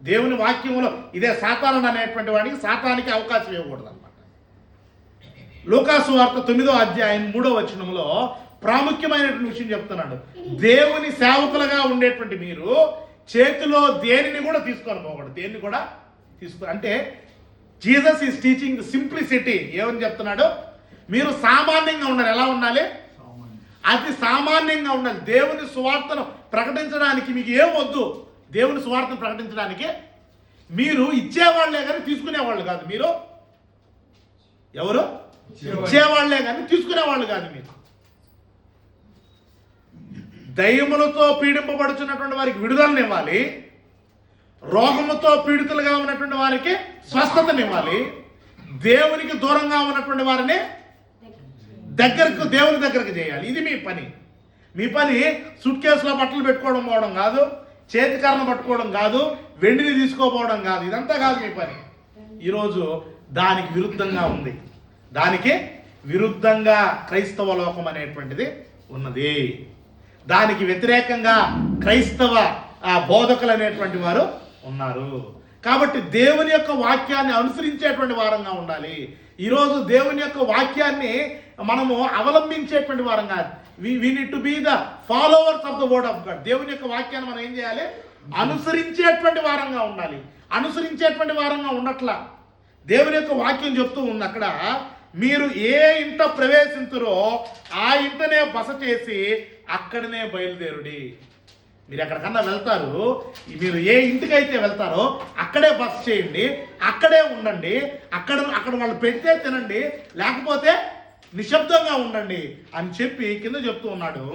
దేవుని వాక్యంలో ఇదే సాతాను అనేటువంటి వాడికి, సాతానికి అవకాశం ఇవ్వకూడదు అనమాట. లూకాసు వార్త 9వ అధ్యాయం 3వ వచనంలో ప్రాముఖ్యమైనటువంటి విషయం చెప్తున్నాడు. దేవుని సేవకులుగా ఉండేటువంటి మీరు చేతిలో దేనిని కూడా తీసుకొని పోకూడదు. దేన్ని కూడా అంటే జీసస్ ఈజ్ టీచింగ్ సింప్లిసిటీ. ఏమని చెప్తున్నాడు? మీరు సామాన్యంగా ఉండాలి. ఎలా ఉండాలి? అతి సామాన్యంగా ఉండాలి. దేవుని సువార్తను ప్రకటించడానికి మీకు ఏం వద్దు. దేవుని సువార్తను ప్రకటించడానికి మీరు ఇచ్చేవాళ్లే కానీ తీసుకునేవాళ్ళు కాదు. మీరు ఎవరు? ఇచ్చేవాళ్లే కానీ తీసుకునేవాళ్ళు కాదు. మీరు దయ్యములతో పీడింపబడుచున్నటువంటి వారికి విడుదలనివ్వాలి, రోగముతో పీడితులుగా ఉన్నటువంటి వారికి స్వస్థతనివ్వాలి, దేవునికి దూరంగా ఉన్నటువంటి వారిని దేవుని దగ్గరకు చేయాలి. ఇది మీ పని. మీ పని సూట్ కేసులో బట్టలు పెట్టుకోవడం పోవడం కాదు, చేతికర్రను పట్టుకోవడం కాదు, వెండిని తీసుకోపోవడం కాదు. ఇదంతా కాదు మీ పని. ఈరోజు దానికి విరుద్ధంగా ఉంది. దానికి విరుద్ధంగా క్రైస్తవ లోకం అనేటువంటిది ఉన్నది. దానికి వ్యతిరేకంగా క్రైస్తవ బోధకులు అనేటువంటి వారు ఉన్నారు. కాబట్టి దేవుని యొక్క వాక్యాన్ని అనుసరించేటువంటి వారంగా ఉండాలి. ఈరోజు దేవుని యొక్క వాక్యాన్ని మనము అవలంబించేటువంటి వారం కాదు. We need to be the followers of the word of God. దేవుని యొక్క వాక్యాన్ని మనం ఏం చేయాలి? అనుసరించేటువంటి వారంగా ఉండాలి. అనుసరించేటువంటి వారంగా ఉండట్లా. దేవుని యొక్క వాక్యం చెప్తూ ఉంది అక్కడ, మీరు ఏ ఇంట ప్రవేశించురో ఆ ఇంటనే బస చేసి అక్కడనే బయలుదేరుడి. మీరు ఎక్కడికన్నా వెళ్తారు, మీరు ఏ ఇంటికైతే వెళ్తారో అక్కడే బస చేయండి, అక్కడే ఉండండి, అక్కడ వాళ్ళు పెడితే తినండి, లేకపోతే నిశ్శబ్దంగా ఉండండి అని చెప్పి కింద చెప్తూ ఉన్నాడు.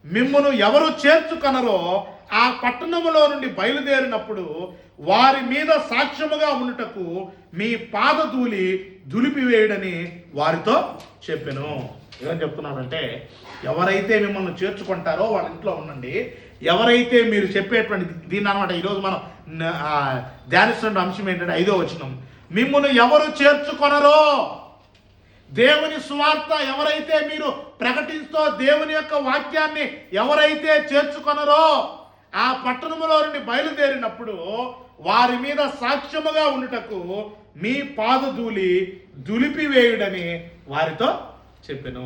మిమ్మును ఎవరు చేర్చుకొనరో ఆ పట్టణములో నుండి బయలుదేరినప్పుడు వారి మీద సాక్ష్యముగా ఉండుటకు మీ పాదధూళి దులిపివేయడని వారితో చెప్పెను. ఏమని చెప్తున్నాడంటే, ఎవరైతే మిమ్మల్ని చేర్చుకుంటారో వాళ్ళ ఇంట్లో ఉండండి. ఎవరైతే మీరు చెప్పేటువంటి దీన్ని అనమాట ఈరోజు మనం ధ్యానిస్తున్న అంశం ఏంటంటే 5వ వచనం, మిమ్మును ఎవరు చేర్చుకొనరో, దేవుని సువార్త ఎవరైతే మీరు ప్రకటిస్తూ దేవుని యొక్క వాక్యాన్ని ఎవరైతే చేర్చుకొనరో ఆ పట్టణములో నుండి బయలుదేరినప్పుడు వారి మీద సాక్ష్యముగా ఉండుటకు మీ పాదధూళి దులిపివేయుడని వారితో చెప్పెను.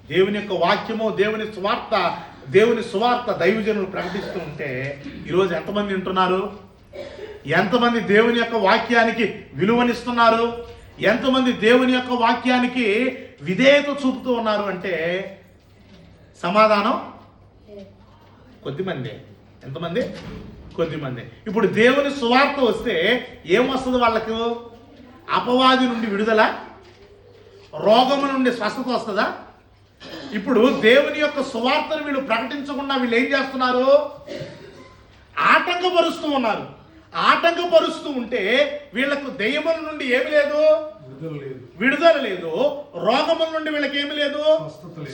దేవుని యొక్క వాక్యము, దేవుని సువార్త దైవజనులు ప్రకటిస్తూ ఉంటే ఈరోజు ఎంతమంది వింటున్నారు? ఎంతమంది దేవుని యొక్క వాక్యానికి విలువనిస్తున్నారు? ఎంతమంది దేవుని యొక్క వాక్యానికి విధేయత చూపుతూ ఉన్నారు అంటే సమాధానం కొద్దిమంది. ఎంతమంది? కొద్దిమంది. ఇప్పుడు దేవుని సువార్త వస్తే ఏమొస్తుంది వాళ్ళకు? అపవాది నుండి విడుదల, రోగము నుండి స్వస్థత వస్తుందా? ఇప్పుడు దేవుని యొక్క సువార్తను వీళ్ళు ప్రకటించకుండా వీళ్ళు ఏం చేస్తున్నారు? ఆటంకపరుస్తూ ఉన్నారు. ఆటంకపరుస్తూ ఉంటే వీళ్ళకు దెయ్యముల నుండి ఏమి లేదు? విడుదల లేదు. రోగముల నుండి వీళ్ళకి ఏమి లేదు?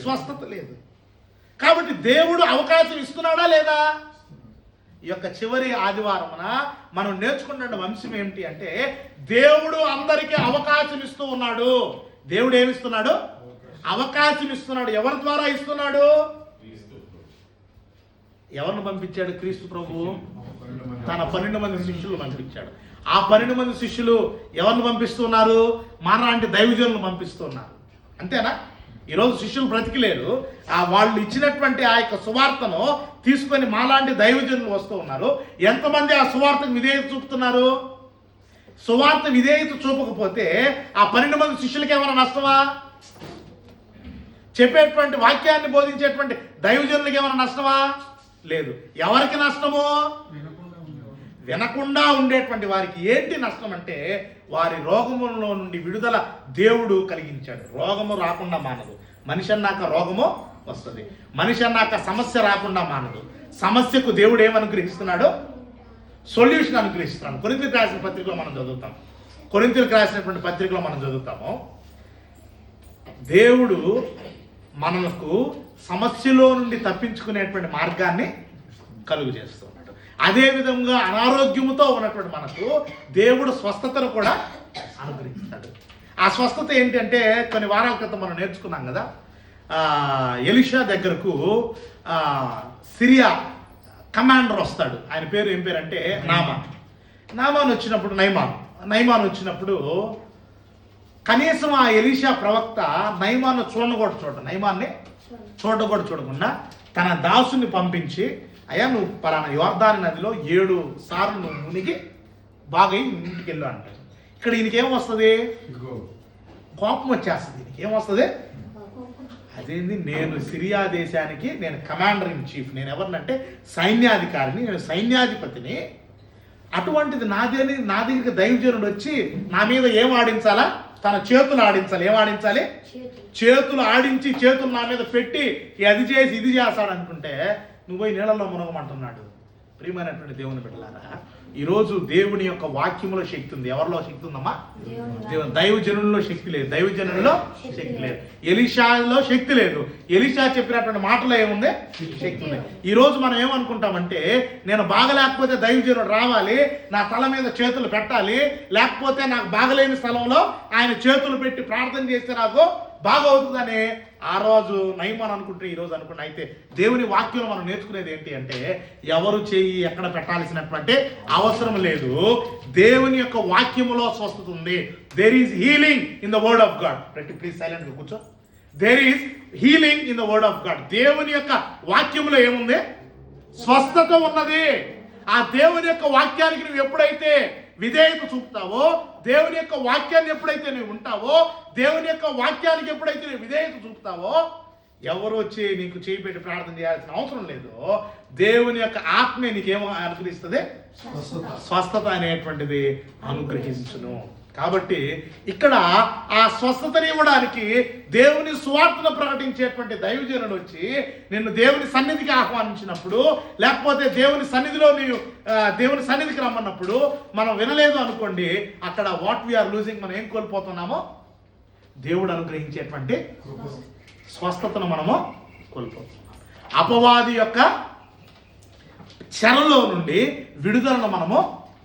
స్వస్థత లేదు. కాబట్టి దేవుడు అవకాశం ఇస్తున్నాడా లేదా? ఈ యొక్క చివరి ఆదివారమున మనం నేర్చుకున్న అంశం ఏమిటి అంటే దేవుడు అందరికీ అవకాశం ఇస్తూ ఉన్నాడు. దేవుడు ఏమిస్తున్నాడు? అవకాశం ఇస్తున్నాడు. ఎవరి ద్వారా ఇస్తున్నాడు? ఎవరిని పంపించాడు? క్రీస్తు ప్రభువు తన 12 మంది శిష్యులు పంపించాడు. ఆ 12 మంది శిష్యులు ఎవరిని పంపిస్తున్నారు? మాలాంటి దైవజనులను పంపిస్తున్నారు. అంతేనా? ఈరోజు శిష్యులు బ్రతికిలేరు. వాళ్ళు ఇచ్చినటువంటి ఆ యొక్క సువార్తను తీసుకొని మాలాంటి దైవజనులు వస్తూ ఉన్నారు. ఎంతమంది ఆ సువార్తకు విధేయత చూపుతున్నారు? సువార్త విధేయత చూపకపోతే ఆ 12 మంది శిష్యులకి ఏమైనా నష్టమా? చెప్పేటువంటి వాక్యాన్ని బోధించేటువంటి దైవజనులకి ఏమైనా నష్టమా? లేదు. ఎవరికి నష్టము? వినకుండా ఉండేటువంటి వారికి ఏంటి నష్టం అంటే వారి రోగములో నుండి విడుదల దేవుడు కలిగించాడు. రోగము రాకుండా మానదు. మనిషి అన్నాక రోగము వస్తుంది. మనిషి అన్నాక సమస్య రాకుండా మానదు. సమస్యకు దేవుడు ఏమనుగ్రహిస్తున్నాడు? సొల్యూషన్ అనుగ్రహిస్తున్నాడు. కొరింథీయులకు రాసిన పత్రికలో మనం చదువుతాం. కొరింథీయులకు రాసినటువంటి పత్రికలో మనం చదువుతాము. దేవుడు మనకు సమస్యలో నుండి తప్పించుకునేటువంటి మార్గాన్ని కలుగు చేస్తున్నాడు. అదే విధంగా అనారోగ్యముతో ఉన్నటువంటి మనకు దేవుడు స్వస్థతను కూడా అనుగ్రహిస్తాడు. ఆ స్వస్థత ఏంటంటే కొన్ని వారాల క్రితం మనం నేర్చుకున్నాం కదా. ఎలీషా దగ్గరకు సిరియా కమాండర్ వస్తాడు. ఆయన పేరు ఏం పేరు అంటే నయమాన్ వచ్చినప్పుడు కనీసం ఆ ఎలీషా ప్రవక్త నయమాన్ని నయమాన్ని చూడకుండా తన దాసుని పంపించి, అయ్యా నువ్వు పలానా యోర్దాను నదిలో 7 సార్లు నువ్వు మునిగి బాగా ఇంటికి వెళ్ళు అంటాడు. ఇక్కడ ఈయనకేం వస్తుంది? కోపం వచ్చేస్తుంది. ఏమొస్తుంది? అదేంది, నేను సిరియా దేశానికి నేను కమాండర్ ఇన్ చీఫ్, నేను ఎవరినంటే సైన్యాధికారిని, నేను సైన్యాధిపతిని. అటువంటిది నా దగ్గరికి దైవజనుడు వచ్చి నా మీద ఏం ఆడించాలా? తన చేతులు ఆడించాలి. ఏం ఆడించాలి? చేతులు ఆడించి చేతులు నా మీద పెట్టి అది చేసి ఇది చేస్తాడు అనుకుంటే నువ్వు పోయి నీళ్ళల్లో మునగమంటున్నాడు. ప్రియమైనటువంటి దేవుని బిడ్డలారా, ఈరోజు దేవుని యొక్క వాక్యములో శక్తి ఉంది. ఎవరిలో శక్తి ఉందమ్మా? దైవజనుల్లో శక్తి లేదు. దైవజనుల్లో శక్తి లేదు. ఎలీషాలో శక్తి లేదు. ఎలీషా చెప్పినటువంటి మాటలో ఏముంది? శక్తి ఉంది. ఈరోజు మనం ఏమనుకుంటామంటే నేను బాగలేకపోతే దైవజనుడు రావాలి, నా తల మీద చేతులు పెట్టాలి, లేకపోతే నాకు బాగలేని స్థలంలో ఆయన చేతులు పెట్టి ప్రార్థన చేస్తే నాకు బాగవుతుందని ఆ రోజు నయమాన్ అనుకుంటే ఈ రోజు అనుకుంటే. అయితే దేవుని వాక్యంలో మనం నేర్చుకునేది ఏంటి అంటే ఎవరు చేయి ఎక్కడ పెట్టాల్సినటువంటి అవసరం లేదు. దేవుని యొక్క వాక్యములో స్వస్థత ఉంది. There is healing in the word of God. Please silent గా కూర్చో. There is healing in the word of God. దేవుని యొక్క వాక్యములో ఏముంది? స్వస్థత ఉన్నది. ఆ దేవుని యొక్క వాక్యానికి నువ్వు ఎప్పుడైతే విధేయత చూపుతావో, దేవుని యొక్క వాక్యాన్ని ఎప్పుడైతే నువ్వు ఉంటావో, దేవుని యొక్క వాక్యానికి ఎప్పుడైతే నువ్వు విధేయత చూపుతావో, ఎవరు వచ్చి నీకు చేయిపెట్టి ప్రార్థన చేయాల్సిన అవసరం లేదు. దేవుని యొక్క ఆత్మే నీకేమో అనుగ్రహిస్తుంది? స్వస్థత అనేటువంటిది అనుగ్రహించును. కాబట్టి ఇక్కడ ఆ స్వస్థతని ఇవ్వడానికి దేవుని సువార్తను ప్రకటించేటువంటి దైవజనుడు వచ్చి నిన్ను దేవుని సన్నిధికి ఆహ్వానించినప్పుడు, లేకపోతే దేవుని సన్నిధిలో నీవు దేవుని సన్నిధికి రమ్మన్నప్పుడు మనం వినలేదు అనుకోండి, అక్కడ వాట్ వీఆర్ లూజింగ్, మనం ఏం కోల్పోతున్నామో దేవుడు అనుగ్రహించేటువంటి స్వస్థతను మనము కోల్పోతున్నాం. అపవాది యొక్క చెరలో నుండి విడుదలను మనము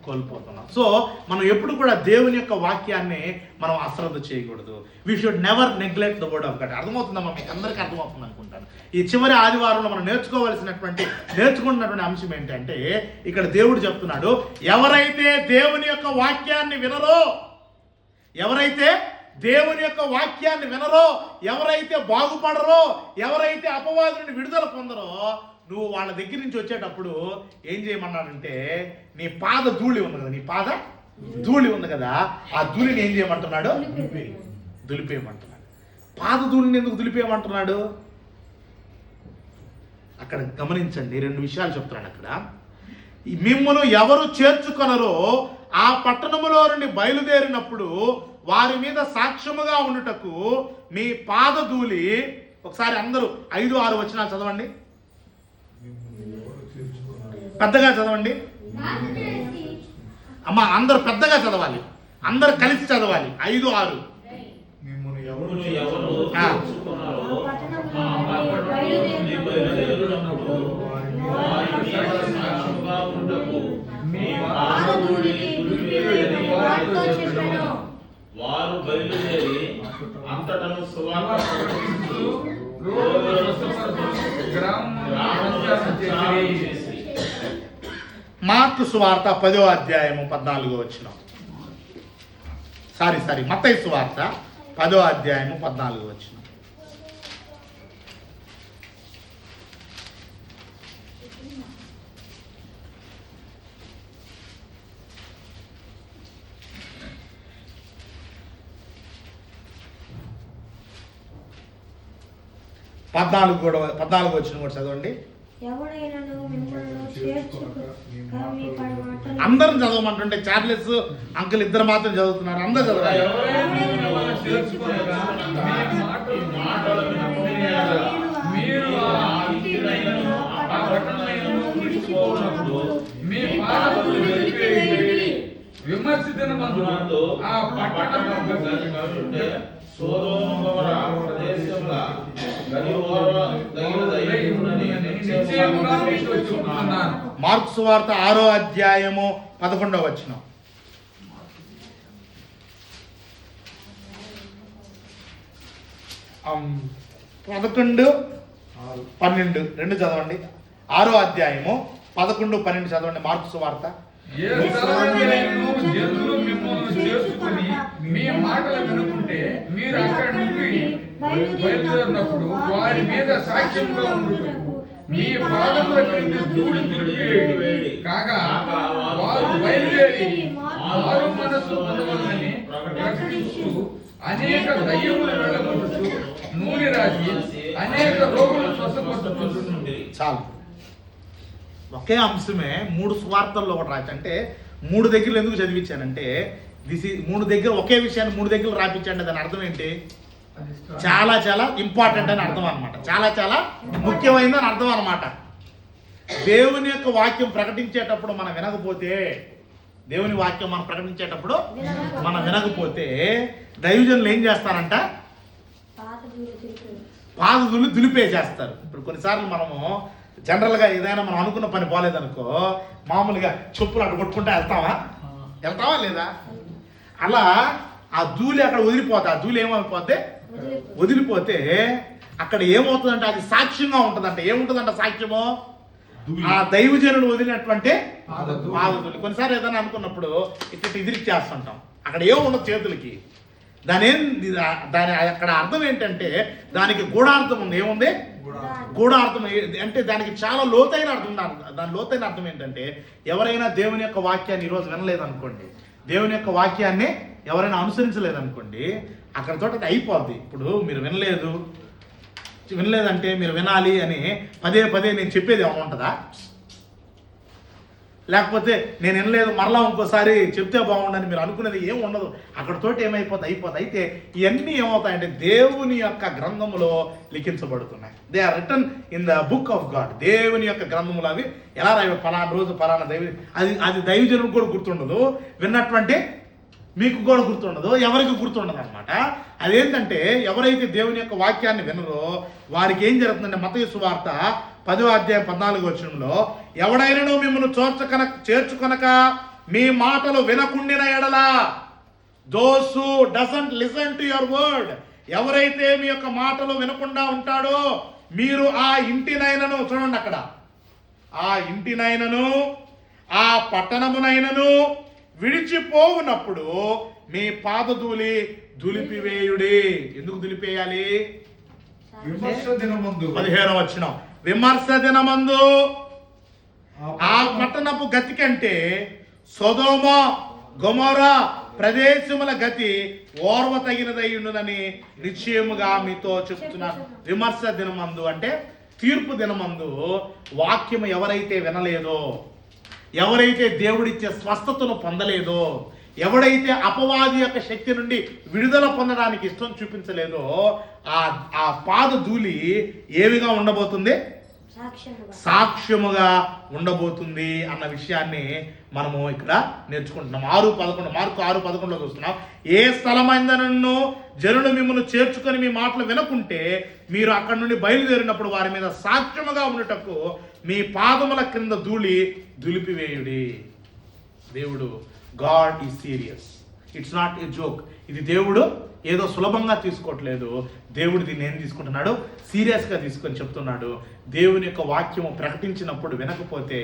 కోల్పోతున్నాం. సో మనం ఎప్పుడు కూడా దేవుని యొక్క వాక్యాన్ని మనం అశ్రద్ధ చేయకూడదు. We should never neglect the word of God. అర్థమవుతుందమ్మా? మీకు అందరికీ అర్థమవుతుంది అనుకుంటాను. ఈ చివరి ఆదివారంలో మనం నేర్చుకుంటున్నటువంటి అంశం ఏంటంటే, ఇక్కడ దేవుడు చెప్తున్నాడు, ఎవరైతే దేవుని యొక్క వాక్యాన్ని వినరో, ఎవరైతే దేవుని యొక్క వాక్యాన్ని వినరో, ఎవరైతే బాగుపడరో, ఎవరైతే అపవాదుని విడుదల పొందరో, నువ్వు వాళ్ళ దగ్గర నుంచి వచ్చేటప్పుడు ఏం చేయమన్నాడంటే, నీ పాద ధూళి ఉంది కదా, నీ పాద ధూళి ఉంది కదా, ఆ ధూళిని ఏం చేయమంటున్నాడు? దులిపేయమంటున్నాడు. పాద ధూళిని ఎందుకు దులిపేయమంటున్నాడు? అక్కడ గమనించండి, 2 విషయాలు చెప్తున్నాడు అక్కడ. మిమ్మును ఎవరు చేర్చుకొనరో ఆ పట్టణములో నుండి బయలుదేరినప్పుడు వారి మీద సాక్ష్యముగా ఉండుటకు మీ పాదధూళి. ఒకసారి అందరూ 5-6 వచనాలు చదవండి, పెద్దగా చదవండి అమ్మా. అందరూ పెద్దగా చదవాలి, అందరు కలిసి చదవాలి. 5-6. మిమ్మల్ని ఎవరు వారు బయలుదేరి అంతటను సువార్త మార్కు సువార్త 10వ అధ్యాయము 14వ వచనం. సారీ మత్తయి సువార్త 10వ అధ్యాయము 14వ వచనం. పద్నాలుగు వచ్చిన కూడా చదవండి. అందరం చదవమంటుంటే చార్లెస్ అంకుల్ ఇద్దరు మాత్రం చదువుతున్నారు, అందరు చదవాలి. విమర్శించిన మందు ఆ పట్టణ మార్కు సువార్త 6వ అధ్యాయము 11వ వచనం. పదకొండు 12 రెండు చదవండి. 6వ అధ్యాయము 11, 12 చదవండి. మార్కు సువార్త. జనులు మిమ్మల్ని చేసుకుని మీ మాటలు వినుకుంటే మీరు అక్కడి నుండి బయలుదేరినప్పుడు వారి మీద సాక్ష్యంగా ఉండుటకు మీ పాదముల కింద ధూళి దులిపేయండి. కాగా వారు బయలుదేరి మారు మనస్సు పొందవలనని ప్రకటిస్తూ అనేక దయ్యములు వెళ్ళగొడుతూ నూనె రాసి అనేక రోగులు స్వస్థపరుచుచుండును. చాలు. ఒకే అంశమే 3 సువార్తల్లో ఒకటి రాసి, అంటే 3 దగ్గరలు ఎందుకు చదివించానంటే, 3 దగ్గర ఒకే విషయాన్ని 3 దగ్గరలు రాపించండి. దాని అర్థం ఏంటి? చాలా చాలా ఇంపార్టెంట్ అని అర్థం అనమాట, చాలా ముఖ్యమైనదని అర్థం అనమాట. దేవుని యొక్క వాక్యం ప్రకటించేటప్పుడు మనం వినకపోతే, దేవుని వాక్యం మనం ప్రకటించేటప్పుడు మనం వినకపోతే దైవజనులు ఏం చేస్తారంట? పాదధూళి దులిపేసేస్తారు. ఇప్పుడు కొన్నిసార్లు మనము జనరల్గా ఏదైనా మనం అనుకున్న పని పోలేదనుకో, మామూలుగా చెప్పులు అటు కొట్టుకుంటా వెళ్తావా లేదా? అలా ఆ ధూళి అక్కడ వదిలిపోతే, ఆ ధూళి ఏమైపోతే వదిలిపోతే అక్కడ ఏమవుతుందంటే అది సాక్ష్యంగా ఉంటుందంట. ఏముంటుందంట సాక్ష్యము? ఆ దైవజనుడు వదిలినటువంటి పాదధూళి. కొన్నిసార్లు ఏదైనా అనుకున్నప్పుడు ఇట్లా ఎదిరిచ్చేస్తుంటాం, అక్కడ ఏముండదు చేతులకి. దాని అక్కడ అర్థం ఏంటంటే దానికి గూఢార్థం ఉంది. ఏముంది? గూఢార్థం. అంటే దానికి చాలా లోతైన అర్థం ఉంది. దాని లోతైన అర్థం ఏంటంటే, ఎవరైనా దేవుని యొక్క వాక్యాన్ని ఈరోజు వినలేదనుకోండి, దేవుని యొక్క వాక్యాన్ని ఎవరైనా అనుసరించలేదనుకోండి, అక్కడతో అది అయిపోద్ది. ఇప్పుడు మీరు వినలేదంటే మీరు వినాలి అని పదే నేను చెప్పేది ఏమైనా ఉంటుందా? లేకపోతే నేను వినలేదు మరలా ఇంకోసారి చెప్తే బాగుండని మీరు అనుకునేది ఏం ఉండదు. అక్కడతోటి అయిపోద్ది. అయితే ఇవన్నీ ఏమవుతాయంటే దేవుని యొక్క గ్రంథములో లిఖించబడుతున్నాయి. They are written in the book of God. దేవుని యొక్క గ్రంథములు అవి ఎలా రాయి, ఫలానా రోజు ఫలానా అది దైవజనులకు కూడా గుర్తుండదు, విన్నటువంటి మీకు కూడా గుర్తుండదు, ఎవరికి గుర్తుండదు అనమాట. అదేంటంటే ఎవరైతే దేవుని యొక్క వాక్యాన్ని వినరో వారికి ఏం జరుగుతుందంటే, మత్తయి సువార్త 10వ అధ్యాయం 14వ వచనంలో, ఎవడైనాను మిమ్మల్ని చేర్చుకొనక మీ మాటలు వినకుండిన ఎడల, those who doesn't listen to your word, ఎవరైతే మీ యొక్క మాటలు వినకుండా ఉంటాడో మీరు ఆ ఇంటినైనను, చూడండి అక్కడ, ఆ ఇంటినైనను ఆ పట్టణమునైనను విడిచిపోవునప్పుడు మీ పాదధూళి దులిపివేయుడి. ఎందుకు దులిపేయాలి? విమర్శ దినమందు 15వ వచనం, విమర్శ దినమందు ఆ పట్టణపు గతి కంటే సొదొమ గొమొర్రా ప్రదేశముల గతి ఓర్వ తగినదయ్యుండునని నిశ్చయముగా మీతో చెప్తున్నాను. విమర్శ దినమందు అంటే తీర్పు దినమందు వాక్యము ఎవరైతే వినలేదో, ఎవరైతే దేవుడిచ్చే స్వస్థతను పొందలేదో, ఎవడైతే అపవాది యొక్క శక్తి నుండి విడుదల పొందడానికి ఇష్టం చూపించలేదో ఆ పాద ధూళి ఏవిగా ఉండబోతుంది? సాక్ష్యముగా ఉండబోతుంది అన్న విషయాన్ని మనము ఇక్కడ నేర్చుకుంటున్నాం. 6:11 మార్కు 6:11 చూస్తున్నాం. ఏ స్థలమైందనను జనులు మిమ్మల్ని చేర్చుకొని మీ మాటలు వినకుంటే మీరు అక్కడి నుండి బయలుదేరినప్పుడు వారి మీద సాక్ష్యముగా ఉండటకు మీ పాదముల క్రింద ధూళి దులిపివేయుడి. దేవుడు, God is serious, it's not a joke. ఇది దేవుడు ఏదో సులభంగా తీసుకోవట్లేదు. దేవుడు దీన్ని ఏం తీసుకుంటున్నాడు? సీరియస్గా తీసుకొని చెప్తున్నాడు. దేవుని యొక్క వాక్యము ప్రకటించినప్పుడు వినకపోతే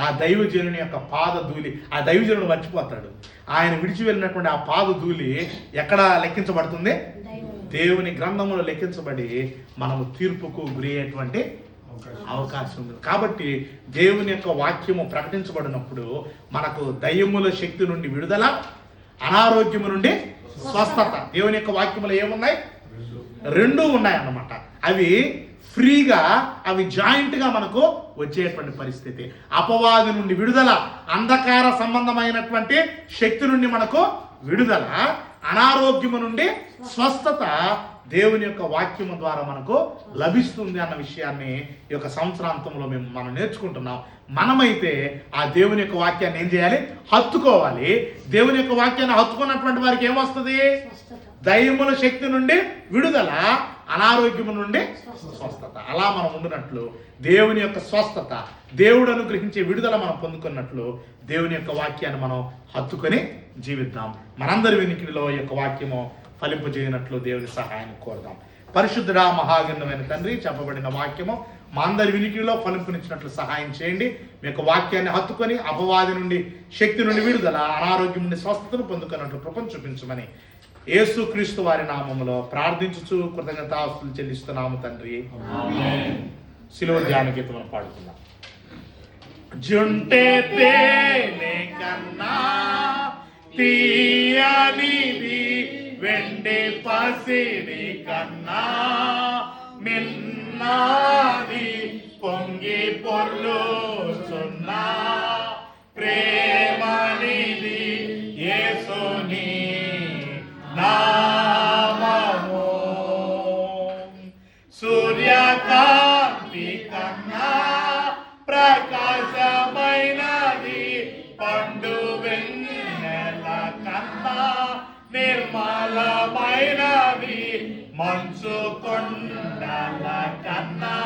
ఆ దైవజనుని యొక్క పాద ధూళి, ఆ దైవజనుడు మర్చిపోతాడు. ఆయన విడిచి వెళ్ళినటువంటి ఆ పాద ధూళి ఎక్కడ లెక్కించబడుతుంది? దేవుని గ్రంథములో లెక్కించబడి మనము తీర్పుకు గురయ్యేటువంటి అవకాశం ఉంది. కాబట్టి దేవుని యొక్క వాక్యము ప్రకటించబడినప్పుడు మనకు దయ్యముల శక్తి నుండి విడుదల, అనారోగ్యము నుండి స్వస్థత. దేవుని యొక్క వాక్యములు ఏమున్నాయి? 2 ఉన్నాయి అన్నమాట. అవి ఫ్రీగా, అవి జాయింట్గా మనకు వచ్చేటువంటి పరిస్థితి. అపవాది నుండి విడుదల, అంధకార సంబంధమైనటువంటి శక్తి నుండి మనకు విడుదల, అనారోగ్యము నుండి స్వస్థత దేవుని యొక్క వాక్యము ద్వారా మనకు లభిస్తుంది అన్న విషయాన్ని ఈ యొక్క సంవత్సరాంతంలో మనం నేర్చుకుంటున్నాం. మనమైతే ఆ దేవుని యొక్క వాక్యాన్ని ఏం చేయాలి? హత్తుకోవాలి. దేవుని యొక్క వాక్యాన్ని హత్తుకున్నటువంటి వారికి ఏమొస్తుంది? దయ్యముల శక్తి నుండి విడుదల, అనారోగ్యము నుండి స్వస్థత. అలా మనం ఉండినట్లు దేవుని యొక్క స్వస్థత, దేవుడు అనుగ్రహించే విడుదల మనం పొందుకున్నట్లు దేవుని యొక్క వాక్యాన్ని మనం హత్తుకొని జీవిద్దాం. మనందరి వినికిడిలో ఈ యొక్క వాక్యము ఫలింపజేయనట్లు దేవుని సహాయాన్ని కోరుదాం. పరిశుద్ధుడా, మహాగణమైన తండ్రి, చెప్పబడిన వాక్యము మా అందరి వినికిడిలో ఫలింపునిచ్చినట్లు సహాయం చేయండి. మీ యొక్క వాక్యాన్ని హత్తుకొని అపవాది నుండి, శక్తి నుండి విడుదల, అనారోగ్యం నుండి స్వస్థతను పొందుకున్నట్లు కృపను చూపించమని యేసుక్రీస్తు వారి నామములో ప్రార్థించుచు కృతజ్ఞతాస్తులు చెల్లిస్తున్నాము తండ్రి. శిలువ ధ్యాన గీతమును పాడుతున్నాం. జుంటే తేనె కన్నా తీయనిది, వెండి పసిడి కన్నా మిన్నాది, పొంగి పొర్లుచున్నా ప్రేమనిది యేసుని నామము. సూర్యకాంతి కన్నా ప్రకాశమైనది, పండు వెన్నెల కన్నా నిర్మలమైనది, మంచు కొండల కన్నా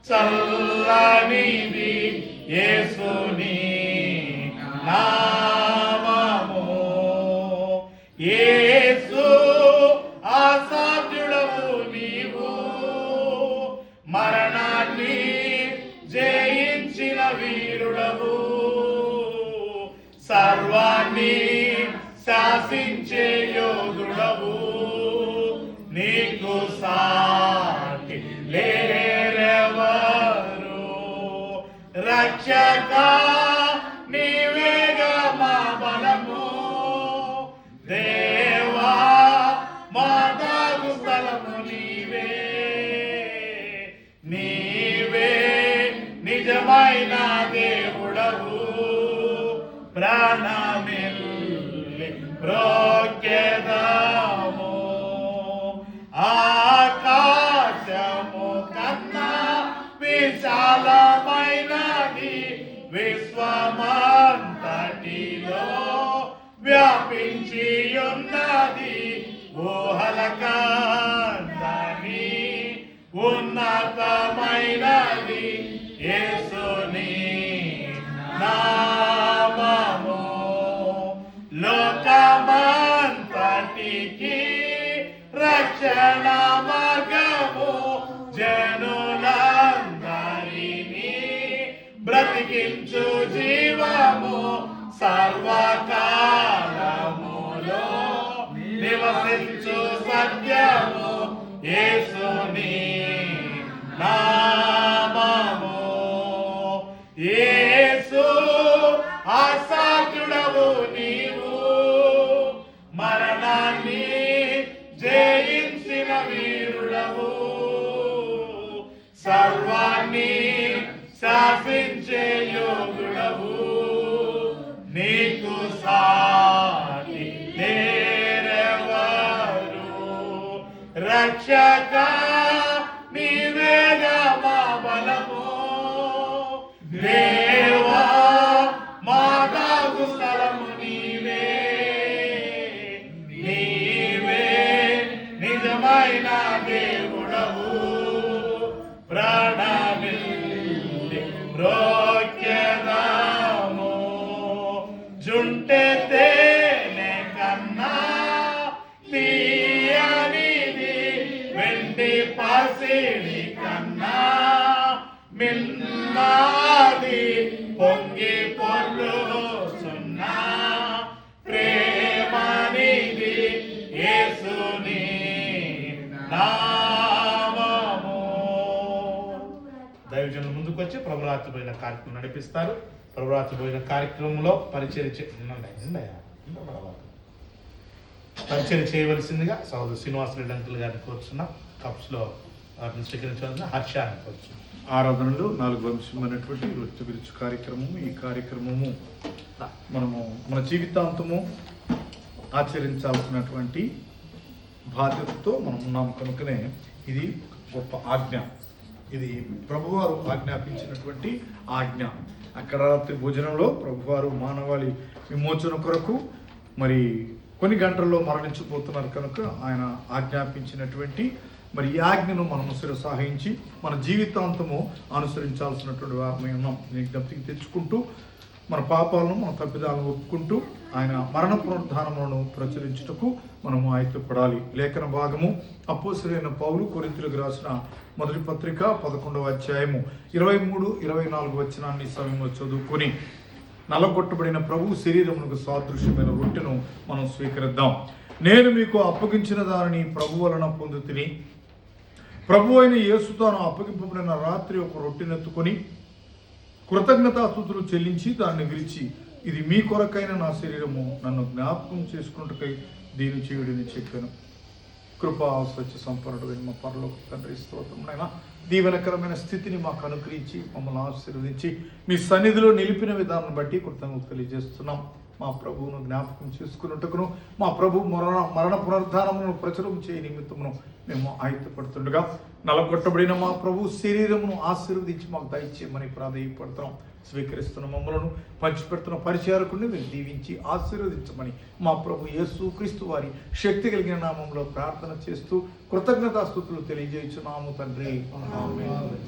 చల్లనిది యేసుని నామము. యేసు అసాధ్యుడవు నీవు, మరణాన్ని జయించిన వీరుడవు, సర్వాన్ని శాసించే యోధుడవు, నీకు సాటి లేరెవరు. రక్షక నీవేగా మా బలము, దేవా మా దాగు స్థలము నీవే. నీవే నిజమైన దేవుడవు, ప్రాణమిల్లి బ్రోకెదాము. ఆకాశము కన్నా విశాలమైనది, విశ్వమంతటిలో వ్యాపించి ఉన్నది, ఊహల కందని ఉన్నతమైనది యేసుని నామము. రక్షణ మార్గము జనులందరినీ బ్రతికించు జీవము సర్వకాలములో నివసించు సత్యము యేసుని నామము. యేసు అసాధ్యుడవు నీవు, మరణాన్ని జయించిన వీరుడవు, సర్వాన్ని శాసించే యోగుడవు, నీకు సాటి లేరెవరు. రక్షక నీవేగా మా బలము, దేవా మా దాగు స్థలము నీవే. నీవే నిజమైన దేవుడవు, ప్రాణమిల్లి బ్రోక్యదాము. జుంటె తేనె కన్నా తీయనిది, వెండి పసిడి కన్నా మిన్నాది, పొంగి పొర్లుచున్నా ప్రేమనిది యేసుని నామము. దైవజనులు ముందుకు వచ్చి ప్రభురాత్రి భోజన కార్యక్రమం నడిపిస్తారు. ప్రభురాత్రి భోజన కార్యక్రమంలో పరిచయం చేయవలసిందిగా సోదరు శ్రీనివాసరెడ్డి అంకుల్ గారిని కోరుచున్నాం. కప్స్లో వాటిని స్వీకరించాలని హర్షాన్ని కోరుచున్నాం. ఆరాధనలో 4 అంశమైనటువంటి వృత్తి గురించి కార్యక్రమము. ఈ కార్యక్రమము మనము మన జీవితాంతము ఆచరించాల్సినటువంటి బాధ్యతతో మనం ఉన్నాం కనుకనే ఇది గొప్ప ఆజ్ఞ. ఇది ప్రభువారు ఆజ్ఞాపించినటువంటి ఆజ్ఞ. అక్కడ రాత్రి భోజనంలో ప్రభువారు మానవాళి విమోచన కొరకు మరి కొన్ని గంటల్లో మరణించిపోతున్నారు కనుక ఆయన ఆజ్ఞాపించినటువంటి మరి ఈ ఆజ్ఞను మనం శిరసాహించి మన జీవితాంతము అనుసరించాల్సినటువంటి వారమై ఉన్నాం. జ్ఞప్తికి తెచ్చుకుంటూ మన పాపాలను మన తప్పిదాలను ఒప్పుకుంటూ ఆయన మరణ పునరుద్ధానములను ప్రచురించుటకు మనము ఆయుధపడాలి. లేఖన భాగము అపోస్తలుడైన పౌలు కొరింథీయులకు రాసిన మొదటి పత్రిక 11వ అధ్యాయము 23-24 వచనాన్ని సమయంలో చదువుకొని నల్లగొట్టబడిన ప్రభు శరీరమునకు సాదృశ్యమైన రొట్టెను మనం స్వీకరిద్దాం. నేను మీకు అప్పగించిన దానిని ప్రభు వలన పొందుతిని. ప్రభు అయిన యేసు తాను అప్పగింపబడిన రాత్రి ఒక రొట్టెనెత్తుకొని కృతజ్ఞతాస్తుతులు చెల్లించి దాన్ని విరిచి, ఇది మీ కొరకైన నా శరీరము, నన్ను జ్ఞాపకం చేసుకున్నట్టుకై దీని చేయుడని చెప్పాను. కృపా సత్య సంపన్నుడైన మా పరలోక తండ్రి, స్తోత్రమునైనా దీవెనకరమైన స్థితిని మాకు అనుగ్రహించి మమ్మల్ని ఆశీర్వదించి మీ సన్నిధిలో నిలిపిన విధానం బట్టి కృతజ్ఞతలు తెలియజేస్తున్నాం. మా ప్రభువును జ్ఞాపకం చేసుకున్నట్టుకును మా ప్రభు మరణ పునరుద్ధానమును ప్రచురం చేయ నిమిత్తమును మేము ఆయుధపడుతుండగా నలగొట్టబడిన మా ప్రభు శరీరమును ఆశీర్వదించి మాకు దయచేయమని ప్రాధేయపడుతున్నాం. స్వీకరిస్తున్న మమ్మలను పంచిపెడుతున్న పరిచారకుడిని మీరు దీవించి ఆశీర్వదించమని మా ప్రభు యేసు క్రీస్తు వారి శక్తి కలిగిన నామంలో ప్రార్థన చేస్తూ కృతజ్ఞతాస్తుతులు తెలియజేయుచున్నాము తండ్రి. ఆమేన్.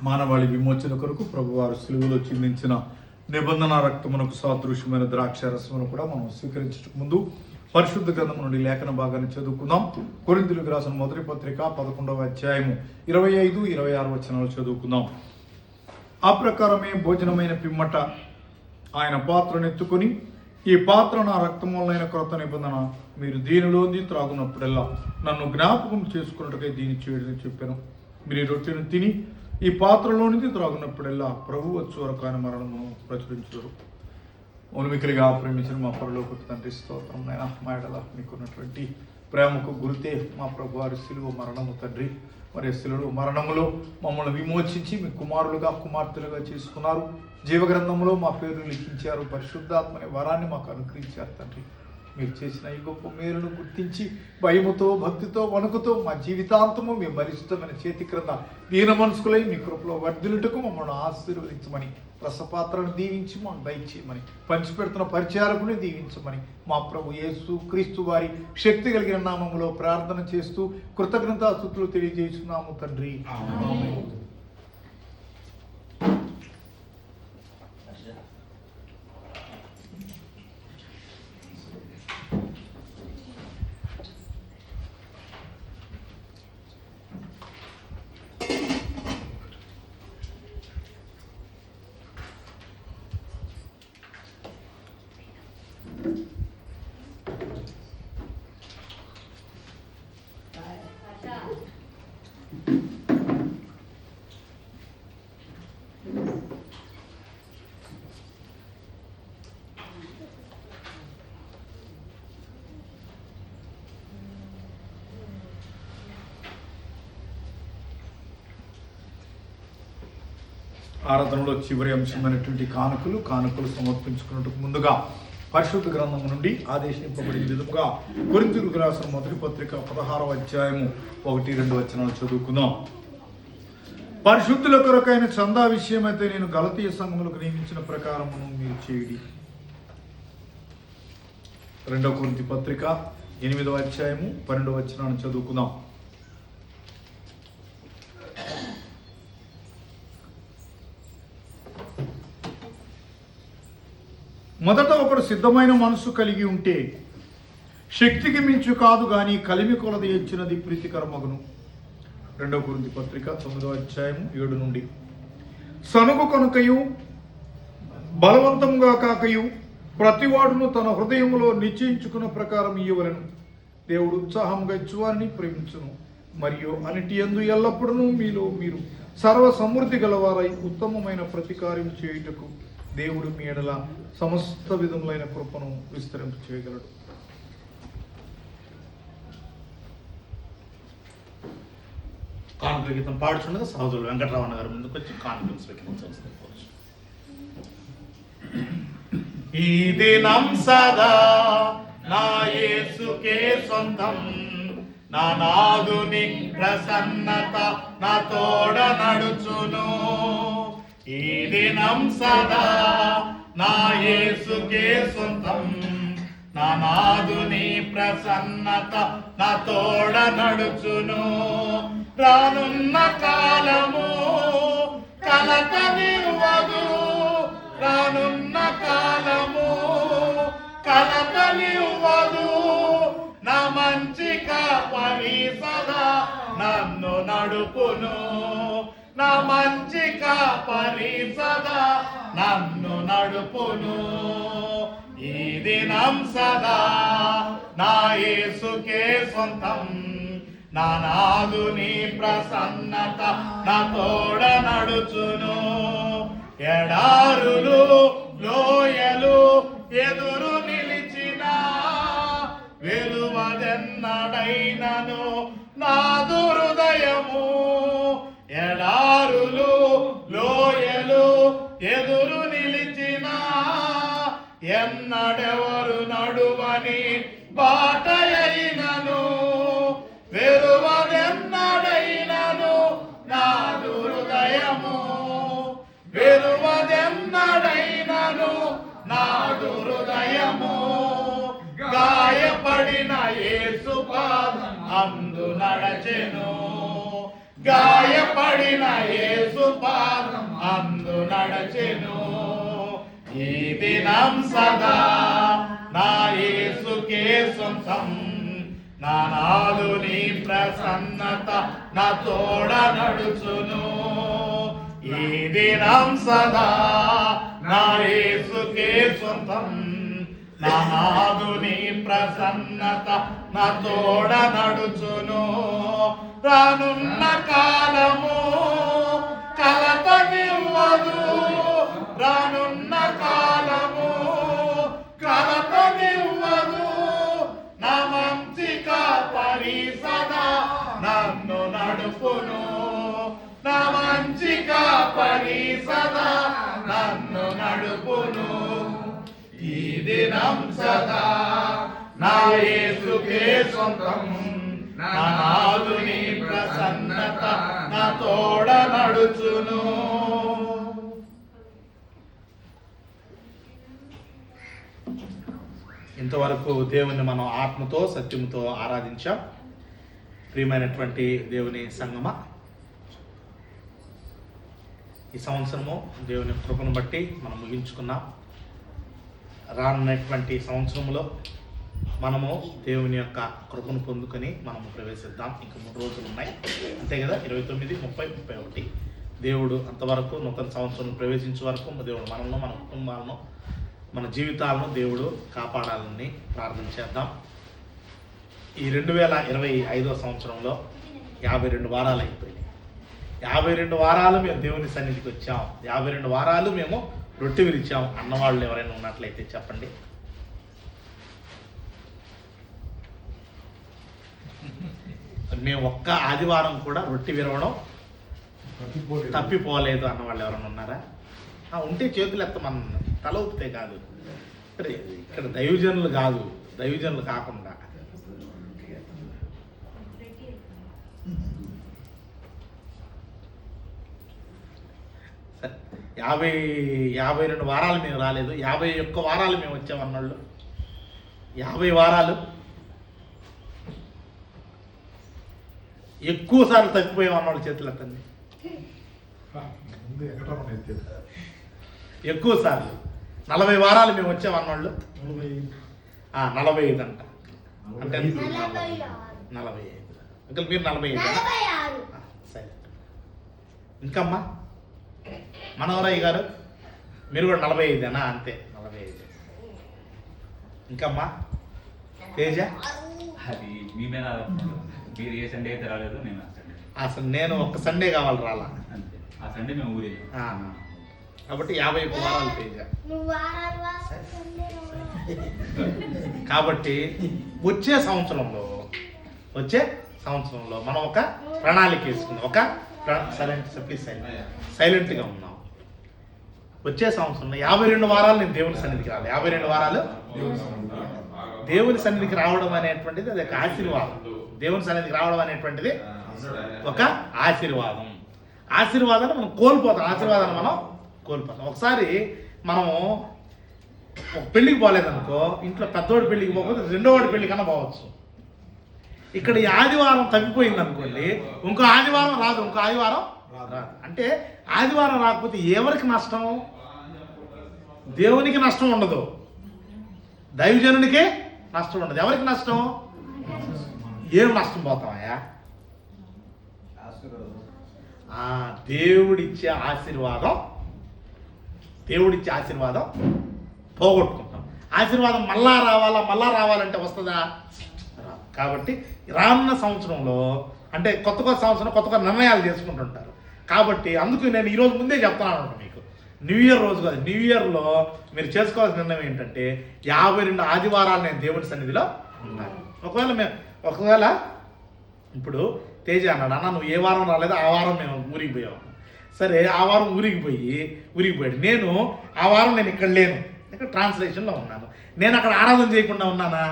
మానవాళి విమోచన కొరకు ప్రభువారు సిలువలో చిందించిన నిబంధన రక్తమునకు సాదృశ్యమైన ద్రాక్ష రసమును కూడా మనం స్వీకరించక ముందు పరిశుద్ధ గ్రంథం నుండి లేఖన భాగాన్ని చదువుకుందాం. కొరింథీయులకు రాసిన మొదటి పత్రిక 11వ అధ్యాయము 25-26 వచనాలు చదువుకుందాం. ఆ ప్రకారమే భోజనమైన పిమ్మట ఆయన పాత్రను ఎత్తుకొని, ఈ పాత్ర నా రక్తములైన క్రొత్త నిబంధన, మీరు దీనిలోంది త్రాగునప్పుడల్లా నన్ను జ్ఞాపకం చేసుకున్నట్టుగా దీన్ని చేయడని చెప్పాను. మీరు ఈ రొట్టెను తిని ఈ పాత్రలోనిది త్రాగునప్పుడల్లా ప్రభు వచ్చు వరకు ఆయన మరణమును ప్రచురించురు. ఉనిమికిలిగా ప్రేమించిన మా పరలోకపు తండ్రి స్తోత్రం నాయన. మా ఎడల మీకున్నటువంటి ప్రేమకు గురితే మా ప్రభు వారి శిలువ మరణము తండ్రి. మరి శిలువ మరణములో మమ్మల్ని విమోచించి మీ కుమారులుగా కుమార్తెలుగా చేసుకున్నారు. జీవగ్రంథంలో మా పేర్లు లిఖించారు. పరిశుద్ధాత్మని వరాన్ని మాకు అనుగ్రహించారు తండ్రి. మీరు చేసిన ఈ గొప్ప మేలును గుర్తించి భయముతో భక్తితో వణుకుతో మా జీవితాంతము మీ బలిష్టమైన చేతి క్రింద దీన మనసుకులై మీ కృపలో వర్ధిల్లుటకు మమ్మల్ని ఆశీర్వదించమని, రసపాత్రను దీవించి మాకు దయచేయమని, పంచిపెడుతున్న పరిచారకుని దీవించమని మా ప్రభు యేసు క్రీస్తు వారి శక్తి కలిగిన నామములో ప్రార్థన చేస్తూ కృతజ్ఞతాస్తుతులు తెలియజేస్తున్నాము తండ్రి. ఆమేన్. ఆరాధనలో చివరి అంశమైనటువంటి కానుకలు సమర్పించుకున్నట్టుకు ముందుగా పరిశుద్ధ గ్రంథం నుండి ఆదేశింపబడిన విధముగా కొరింథీయులకు రాసిన మొదటి పత్రిక 16వ అధ్యాయము 1-2 వచనాలు చదువుకుందాం. పరిశుద్ధుల కొరకైన చందా విషయమైతే నేను గలతీయ సంఘములకు నియమించిన ప్రకారమును మీరు చేయుడి. 2వ కొరింథీ పత్రిక 8వ అధ్యాయము 12వ వచనాన్ని చదువుకుందాం. మొదట ఒకడు సిద్ధమైన మనసు కలిగి ఉంటే శక్తికి మించు కాదు గాని కలిమి కొలది ఇచ్చినది ప్రీతికరమగును. 2వ కొరింథీ పత్రిక 9వ అధ్యాయం 7 నుండి. సనుగు కనుకయు బలవంతంగా కాకయు ప్రతివాడును తన హృదయములో నిశ్చయించుకున్న ప్రకారం ఇయ్యవలెను. దేవుడు ఉత్సాహంగా ఇచ్చువారిని ప్రేమించును. మరియు అన్నిటి యందు ఎల్లప్పుడూ మీలో మీరు సర్వ సమృద్ధి గలవారై ఉత్తమమైన ప్రతికార్యం చేయుటకు దేవుడు మీ ఎడల సమస్త విధములైన కృపను విస్తరింప చేయగలడు. కానుకల గీతం పాడుచుండగా సహోదరులు వెంకటరామన్న గారు ముందుకు వచ్చి కానుకలు స్వీకరించాల్సింది. ఈ దినం సదా నా యేసుకే సొంతం, నా నాదుని ప్రసన్నత నా తోడ నడుచును. ఈ దినం సదా నా యేసుకే సొంతం, నా నాదుని ప్రసన్నత నా తోడ నడుచును. రానున్న కాలము కలతనివ్వదు, రానున్న కాలము కలతనివ్వదు. నా మంచి కాపరి సదా నన్ను నడుపును, నా మంచి కాపరి సదా నన్ను నడుపును. ఈ దినం సదా నా యేసుకే సొంతం, నా నాదుని ప్రసన్నత నా తోడ నడుచును. ఎడారులు లోయలు ఎదురు నిలిచిన వెలువదెన్నడైనను నాదు హృదయము. ఎడారులు లోయలు ఎదురు నిలిచిన ఎన్నడెవరు నడువని బాట అయినను వెలువదెన్నడైనను నాదు హృదయము. వెలువదెన్నడైనను నాదు హృదయము. గాయపడిన యేసు పాదం అందు నడచెను, గాయపడిన యేసు పాదం అందు నడచెను. ఈ దినం సదా నా యేసుకే సొంతం, నా నాదుని ప్రసన్నత నా తోడ నడుచును. ఈ దినం సదా నా యేసుకే సొంతం, నా నాదుని ప్రసన్నత నా తోడ నడుచును. రానున్న కాలము కలతనివ్వదు రానున్న కాలము, కలతనివ్వదు నా మంచి కాపరి సదా నన్ను నడుపును, నా మంచి కాపరి సదా నన్ను నడుపును. ఈ దినం సదా నా యేసుకే సొంతం, నా నాదుని ప్రసన్నత నా తోడ నడుచును. ఇంతవరకు దేవుని మనం ఆత్మతో సత్యముతో ఆరాధించాం. ప్రియమైనటువంటి దేవుని సంగమ, ఈ సంవత్సరము దేవుని కృపను బట్టి మనం ముగించుకున్నాం. రానున్నటువంటి సంవత్సరంలో మనము దేవుని యొక్క కృపను పొందుకొని మనము ప్రవేశిద్దాం. ఇంకా 3 రోజులు ఉన్నాయి అంతే కదా, 29, 30, 31. దేవుడు అంతవరకు నూతన సంవత్సరం ప్రవేశించే వరకు దేవుడు మనల్ని, మన కుటుంబాలను, మన జీవితాలను దేవుడు కాపాడాలని ప్రార్థన చేద్దాం. ఈ 2025వ సంవత్సరంలో 52 వారాలు అయిపోయినాయి. 52 వారాలు మేము దేవుని సన్నిధికి వచ్చాం. 52 వారాలు మేము రొట్టె విరిచాం అన్నవాళ్ళు ఎవరైనా ఉన్నట్లయితే చెప్పండి. మేము ఒక్క ఆదివారం కూడా రొట్టె విరవడం తప్పిపోలేదు అన్నవాళ్ళు ఎవరైనా ఉన్నారా? ఉంటే చేతులు ఎత్తమన్న, తల ఊపితే కాదు. ఇక్కడ దైవజనులు కాదు, దైవజనులు కాకుండా సరే 52 వారాలు మేము రాలేదు, 51 వారాలు మేము వచ్చామన్నోళ్ళు, 50 వారాలు ఎక్కువ సార్లు తప్పిపోయాం అన్నవాళ్ళు చేతులు ఎత్తండి. ఎక్కువ సార్లు 40 వారాలు మేము వచ్చామన్నోళ్ళు 45 అంట. అంటే 45. ఇంకా మీరు 45. సరే, ఇంకమ్మా మనోరయ్య గారు మీరు కూడా 45 అంతే, 45. ఇంకమ్మా తేజ? అది మీ మీద మీరు ఏ సండే అయితే రాలేదు, నేను ఆ సండే. అసలు నేను ఒక్క సండే కావాలి రాలా, అంతే. ఆ సండే మేము ఊరి కాబట్టి 51 వారాలు తేజ. కాబట్టి వచ్చే సంవత్సరంలో మనం ఒక ప్రణాళిక వేసుకుందాం. ఒక సైలెంట్గా ఉన్నాం. వచ్చే సంవత్సరంలో 52 వారాలు నేను దేవుని సన్నిధికి రావాలి. 52 వారాలు దేవుని సన్నిధికి రావడం అనేటువంటిది అది ఒక ఆశీర్వాదం. దేవుని సన్నిధికి రావడం అనేటువంటిది ఒక ఆశీర్వాదం. ఆశీర్వాదాన్ని మనం కోల్పోతాం. ఆశీర్వాదాన్ని మనం కోల్పోతాం. ఒకసారి మనము ఒక పెళ్ళికి పోలేదనుకో, ఇంట్లో పెద్దోడి పెళ్ళికి పోకపోతే రెండోవాడి పెళ్ళి కన్నా పోవచ్చు. ఇక్కడ ఈ ఆదివారం తగ్గిపోయింది అనుకోండి, ఇంకో ఆదివారం రాదు, ఇంకో ఆదివారం రాదు. అంటే ఆదివారం రాకపోతే ఎవరికి నష్టం? దేవునికి నష్టం ఉండదు, దైవజనునికే నష్టం ఉండదు. ఎవరికి నష్టం? ఏం నష్టం పోతామయ్యా? దేవుడిచ్చే ఆశీర్వాదం పోగొట్టుకుంటాం. ఆశీర్వాదం మళ్ళా రావాలంటే వస్తుందా? కాబట్టి రానున్న సంవత్సరంలో అంటే కొత్త సంవత్సరం నిర్ణయాలు చేసుకుంటుంటారు. కాబట్టి అందుకు నేను ఈరోజు ముందే చెప్తున్నాను మీకు, న్యూ ఇయర్ రోజు కాదు, న్యూ ఇయర్లో మీరు చేసుకోవాల్సిన నిర్ణయం ఏంటంటే 52 ఆదివారాలు నేను దేవుడి సన్నిధిలో ఉన్నాను. ఒకవేళ ఇప్పుడు తేజ అన్నాడు, అన్న నువ్వు ఏ వారం రాలేదు, ఆ వారం మేము ఊరికి పోయాము. సరే, ఆ వారం ఊరికి పోయాడు. నేను ఆ వారం నేను ఇక్కడ లేను, ఇక్కడ ట్రాన్స్లేషన్లో ఉన్నాను. నేను అక్కడ ఆరాధన చేయకుండా ఉన్నానా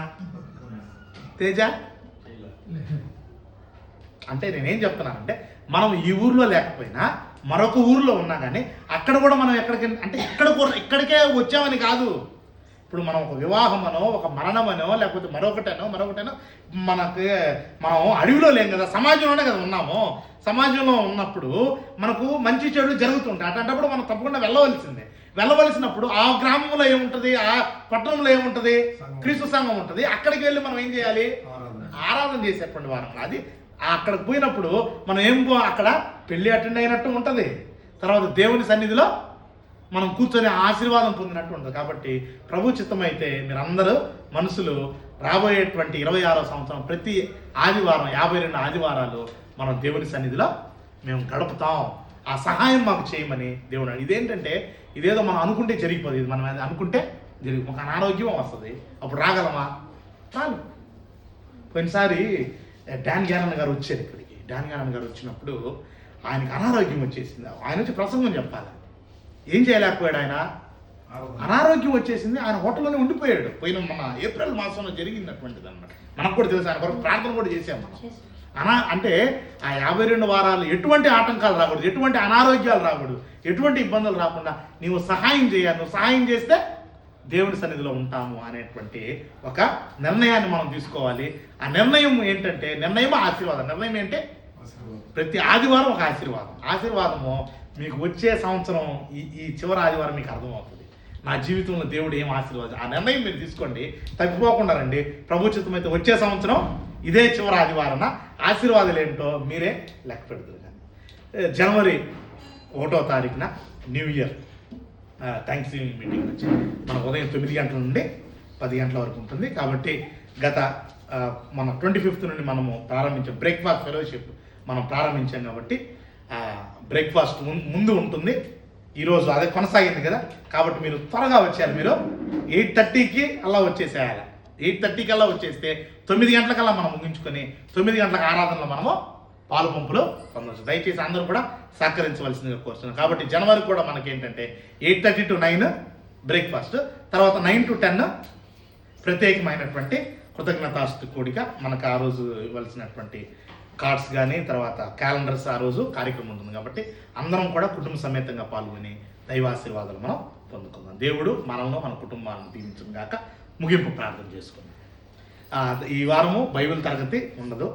తేజ? అంటే నేనేం చెప్తున్నానంటే, మనం ఈ ఊర్లో లేకపోయినా మరొక ఊర్లో ఉన్నా కానీ అక్కడ కూడా మనం ఇక్కడికే వచ్చామని కాదు. ఇప్పుడు మనం ఒక వివాహమనో, ఒక మరణమనో, లేకపోతే మరొకటనో మనం అడవిలో లేం కదా, సమాజంలోనే కదా ఉన్నాము. సమాజంలో ఉన్నప్పుడు మనకు మంచి చెడు జరుగుతుంటాయి. అటువంటిప్పుడు మనం తప్పకుండా వెళ్ళవలసినప్పుడు ఆ గ్రామంలో ఏముంటుంది, ఆ పట్టణంలో ఏముంటుంది, క్రీస్తు సంఘం ఉంటుంది. అక్కడికి వెళ్ళి మనం ఏం చేయాలి? ఆరాధన చేసేటువంటి వారం. అది అక్కడికి పోయినప్పుడు మనం అక్కడ పెళ్లి అటెండ్ అయినట్టు ఉంటుంది, తర్వాత దేవుని సన్నిధిలో మనం కూర్చొని ఆశీర్వాదం పొందినట్టు ఉంటుంది. కాబట్టి ప్రభు చిత్తమైతే మీరందరూ మనసులు రాబోయేటువంటి 26వ సంవత్సరం ప్రతి ఆదివారం 52 ఆదివారాలు మనం దేవుని సన్నిధిలో మేము గడుపుతాం ఆ సహాయం మాకు చేయమని దేవుడు అడిగాడు. ఇదేంటంటే ఇదేదో మనం అనుకుంటే జరిగిపోదు. ఇది మనం అనుకుంటే ఒక అనారోగ్యం వస్తుంది. అప్పుడు రాగలమా? రాదు. కొన్నిసారి డాన్ గ్యానన్ గారు వచ్చారు ఇక్కడికి. డాన్ గ్యానన్ గారు వచ్చినప్పుడు ఆయనకి అనారోగ్యం వచ్చేసింది. ఆయన వచ్చి ప్రసంగం చెప్పాలి. ఏం చేయలేకపోయాడు ఆయన? అనారోగ్యం వచ్చేసింది. ఆయన హోటల్లోనే ఉండిపోయాడు. పోయిన మన ఏప్రిల్ మాసంలో జరిగినటువంటిది అనమాట. మనకు కూడా తెలుసు. ఆయన కొరకు ప్రార్థన కూడా చేసాం మనం. అంటే ఆ 52 వారాలు ఎటువంటి ఆటంకాలు రాకూడదు, ఎటువంటి అనారోగ్యాలు రాకూడదు, ఎటువంటి ఇబ్బందులు రాకుండా నీవు సహాయం చేయాలి. నువ్వు సహాయం చేస్తే దేవుని సన్నిధిలో ఉంటాము అనేటువంటి ఒక నిర్ణయాన్ని మనం తీసుకోవాలి. ఆ నిర్ణయం ఏంటంటే నిర్ణయం ఆశీర్వాదం. నిర్ణయం ఏంటంటే ప్రతి ఆదివారం ఒక ఆశీర్వాదము మీకు వచ్చే సంవత్సరం ఈ చివరి ఆదివారం మీకు అర్థమవుతుంది. నా జీవితంలో దేవుడు ఏం ఆశీర్వాదం, ఆ నిర్ణయం మీరు తీసుకోండి. తప్పిపోకుండా రండి. ప్రభుత్వం అయితే వచ్చే సంవత్సరం ఇదే చివరి ఆదివారం ఆశీర్వాదాలు ఏంటో మీరే లెక్క పెడుతుంది. కానీ జనవరి 1వ తారీఖున new year thanks giving meeting వచ్చి మన ఉదయం 9 గంటల నుండి 10 గంటల వరకు ఉంటుంది. కాబట్టి గత మన 25th నుండి మనము ప్రారంభించాం బ్రేక్ఫాస్ట్ ఫెలోషిప్ మనం ప్రారంభించాం. కాబట్టి బ్రేక్ఫాస్ట్ ముందు ఉంటుంది. ఈరోజు అదే కొనసాగింది కదా. కాబట్టి మీరు త్వరగా వచ్చారు. మీరు 8:30కి అలా వచ్చేసేయాలి. 8:30కి అలా వచ్చేస్తే 9 గంటలకల్లా మనం ముగించుకొని 9 గంటలకు ఆరాధనలో మనము పాలు పంపులు పొందవచ్చు. దయచేసి అందరూ కూడా సహకరించవలసిందిగా కోరుతున్నాను. కాబట్టి జనవరి కూడా మనకి ఏంటంటే 8:30 to 9 బ్రేక్ఫాస్ట్, తర్వాత 9 to 10 ప్రత్యేకమైనటువంటి కృతజ్ఞతాస్తుతి కూడిక. మనకు ఆ రోజు ఇవ్వాల్సినటువంటి కార్డ్స్ కానీ తర్వాత క్యాలెండర్స్ ఆ రోజు కార్యక్రమం ఉంటుంది. కాబట్టి అందరం కూడా కుటుంబ సమేతంగా పాల్గొని దైవాశీర్వాదాలు మనం పొందుకుందాం. దేవుడు మనల్ని మన కుటుంబాలను దీవించడం గాక. ముగింపు ప్రార్థన చేసుకుందాం. ఈ వారము బైబిల్ తరగతి ఉండదు,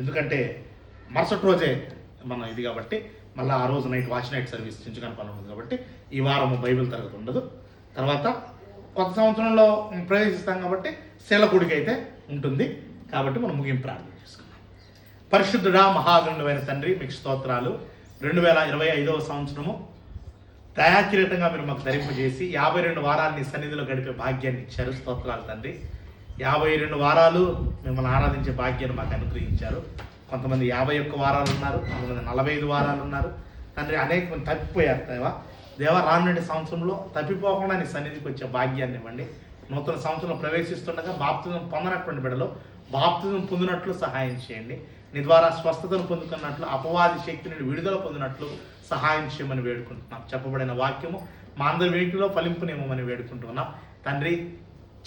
ఎందుకంటే మరుసటి రోజే మనం ఇది కాబట్టి మళ్ళీ ఆ రోజు వాచ్ నైట్ సర్వీస్ చించుకొని పని ఉంది. కాబట్టి ఈ వారము బైబిల్ తరగతి ఉండదు. తర్వాత కొత్త సంవత్సరంలో ప్రవేశిస్తాం కాబట్టి శీలకుడికి అయితే ఉంటుంది. కాబట్టి మనం ముగింపు ప్రార్థన చేసుకున్నాం. పరిశుద్ధుడా మహాగణుడైన తండ్రి, మీకు స్తోత్రాలు. 2025వ సంవత్సరము దయాకిరీటంగా మీరు మాకు ధరింపజేసి 52 వారాలు నీ సన్నిధిలో గడిపే భాగ్యాన్ని ఇచ్చారు. స్తోత్రాలు తండ్రి. 52 వారాలు మిమ్మల్ని ఆరాధించే భాగ్యాన్ని మాకు అనుగ్రహించారు. కొంతమంది 51 వారాలు ఉన్నారు, కొంతమంది 45 వారాలు ఉన్నారు. తండ్రి అనేక మంది తప్పిపోయారు. దేవా రానుండి సంవత్సరంలో తప్పిపోకుండా నీ సన్నిధికి వచ్చే భాగ్యాన్ని ఇవ్వండి. నూతన సంవత్సరంలో ప్రవేశిస్తుండగా బాప్తిజం పొందనటువంటి బిడ్డలు బాప్తిజం పొందినట్లు సహాయం చేయండి. నీ ద్వారా స్వస్థతను పొందుకున్నట్లు, అపవాది శక్తి నుండి విడుదల పొందినట్లు సహాయం చేయమని వేడుకుంటున్నాం. చెప్పబడిన వాక్యము మా అందరి వీటిలో ఫలింపునేమని వేడుకుంటున్నాం. తండ్రి,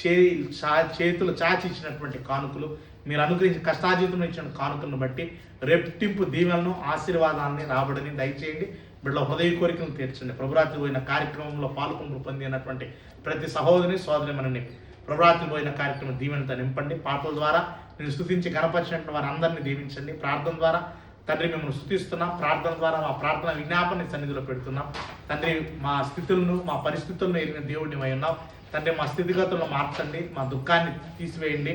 చేతులు చాచి ఇచ్చినటువంటి కానుకలు, మీరు అనుగ్రహించిన కష్టాజీతంలో ఇచ్చిన కానుకలను బట్టి రెప్టింపు దీవెలను, ఆశీర్వాదాన్ని, రాబడిని దయచేయండి. బిడ్డల హృదయ కోరికలను తీర్చండి. ప్రభురాత్రి పోయిన కార్యక్రమంలో పాల్గొని పొందినటువంటి ప్రతి సహోదరి సోదరి మనని ప్రభురాత్రి పోయిన కార్యక్రమం దీవెనతో నింపండి. పాటల ద్వారా నేను స్తుతించి గణపరిచినటువంటి వారి అందరినీ దీవించండి. ప్రార్థన ద్వారా తండ్రి మిమ్మల్ని స్తుతిస్తున్నాం. ప్రార్థన ద్వారా మా ప్రార్థన విజ్ఞాపన సన్నిధిలో పెడుతున్నాం. తండ్రి, మా స్థితులను మా పరిస్థితులను ఎరిగిన దేవుడిని అయి ఉన్నాం. తండ్రి, మా స్థితిగతులను మార్చండి. మా దుఃఖాన్ని తీసివేయండి.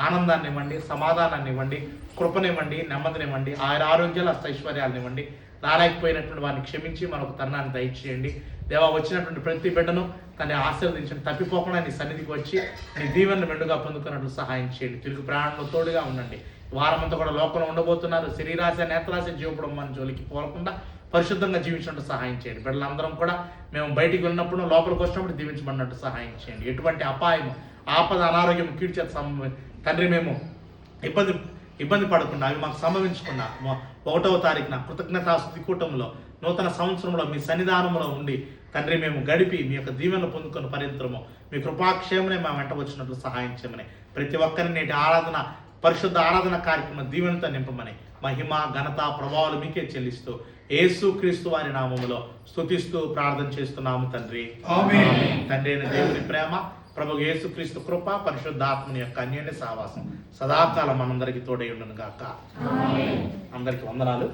ఆనందాన్ని ఇవ్వండి, సమాధానాన్ని ఇవ్వండి, కృపనివ్వండి, నెమ్మదినివ్వండి, ఆరోగ్యాలు అష్టైశ్వర్యాలను ఇవ్వండి. రాలేకపోయినటువంటి వారిని క్షమించి మనకు తరుణాన్ని దయచేయండి. దేవా, వచ్చినటువంటి ప్రతి బిడ్డను తను ఆశీర్వదించండి. తప్పిపోకుండా నీ సన్నిధికి వచ్చి నీ దీవెనను మెండుగా పొందుకున్నట్లు సహాయం చేయండి. తిరుగు ప్రయాణంలో తోడుగా ఉండండి. వారమంతా కూడా లోకంలో ఉండబోతున్నారు. శరీరాశ, నేత్రాశ, జీవపడం మన జోలికి పోలకుండా పరిశుద్ధంగా జీవించినట్టు సహాయం చేయండి. బిడ్డలందరం కూడా మేము బయటికి వెళ్ళినప్పుడు, లోపలికి వచ్చినప్పుడు దీవించబడినట్టు సహాయం చేయండి. ఎటువంటి అపాయం, ఆపద, అనారోగ్యం, కీడు చేత తండ్రి మేము ఇబ్బంది పడకుండా, అవి మాకు సంభవించకుండా 1వ తారీఖున కృతజ్ఞతాస్తుతి కూటంలో నూతన సంవత్సరంలో మీ సన్నిధానంలో ఉండి తండ్రి మేము గడిపి మీ యొక్క దీవెనలు పొందుకొని పరింతరము మీ కృపాక్షేమనే మా వెంట వచ్చినట్లు సహాయం చేయమని, ప్రతి ఒక్కరిని నేటి ఆరాధన, పరిశుద్ధ ఆరాధన కార్యక్రమం దీవెనతో నింపమని, మహిమ, ఘనత, ప్రభావాలు మీకే చెల్లిస్తూ యేసు క్రీస్తు వారి నామములో స్తుతిస్తూ ప్రార్థన చేస్తున్నాము తండ్రి. ఆమేన్. తండ్రి అయిన దేవుని ప్రేమ, ప్రభు యేసు క్రీస్తు కృప, పరిశుద్ధాత్మని యొక్క అన్యోన్య సహవాసం సదాకాలం మనందరికీ తోడై ఉండును గాక. అందరికీ వందనాలు.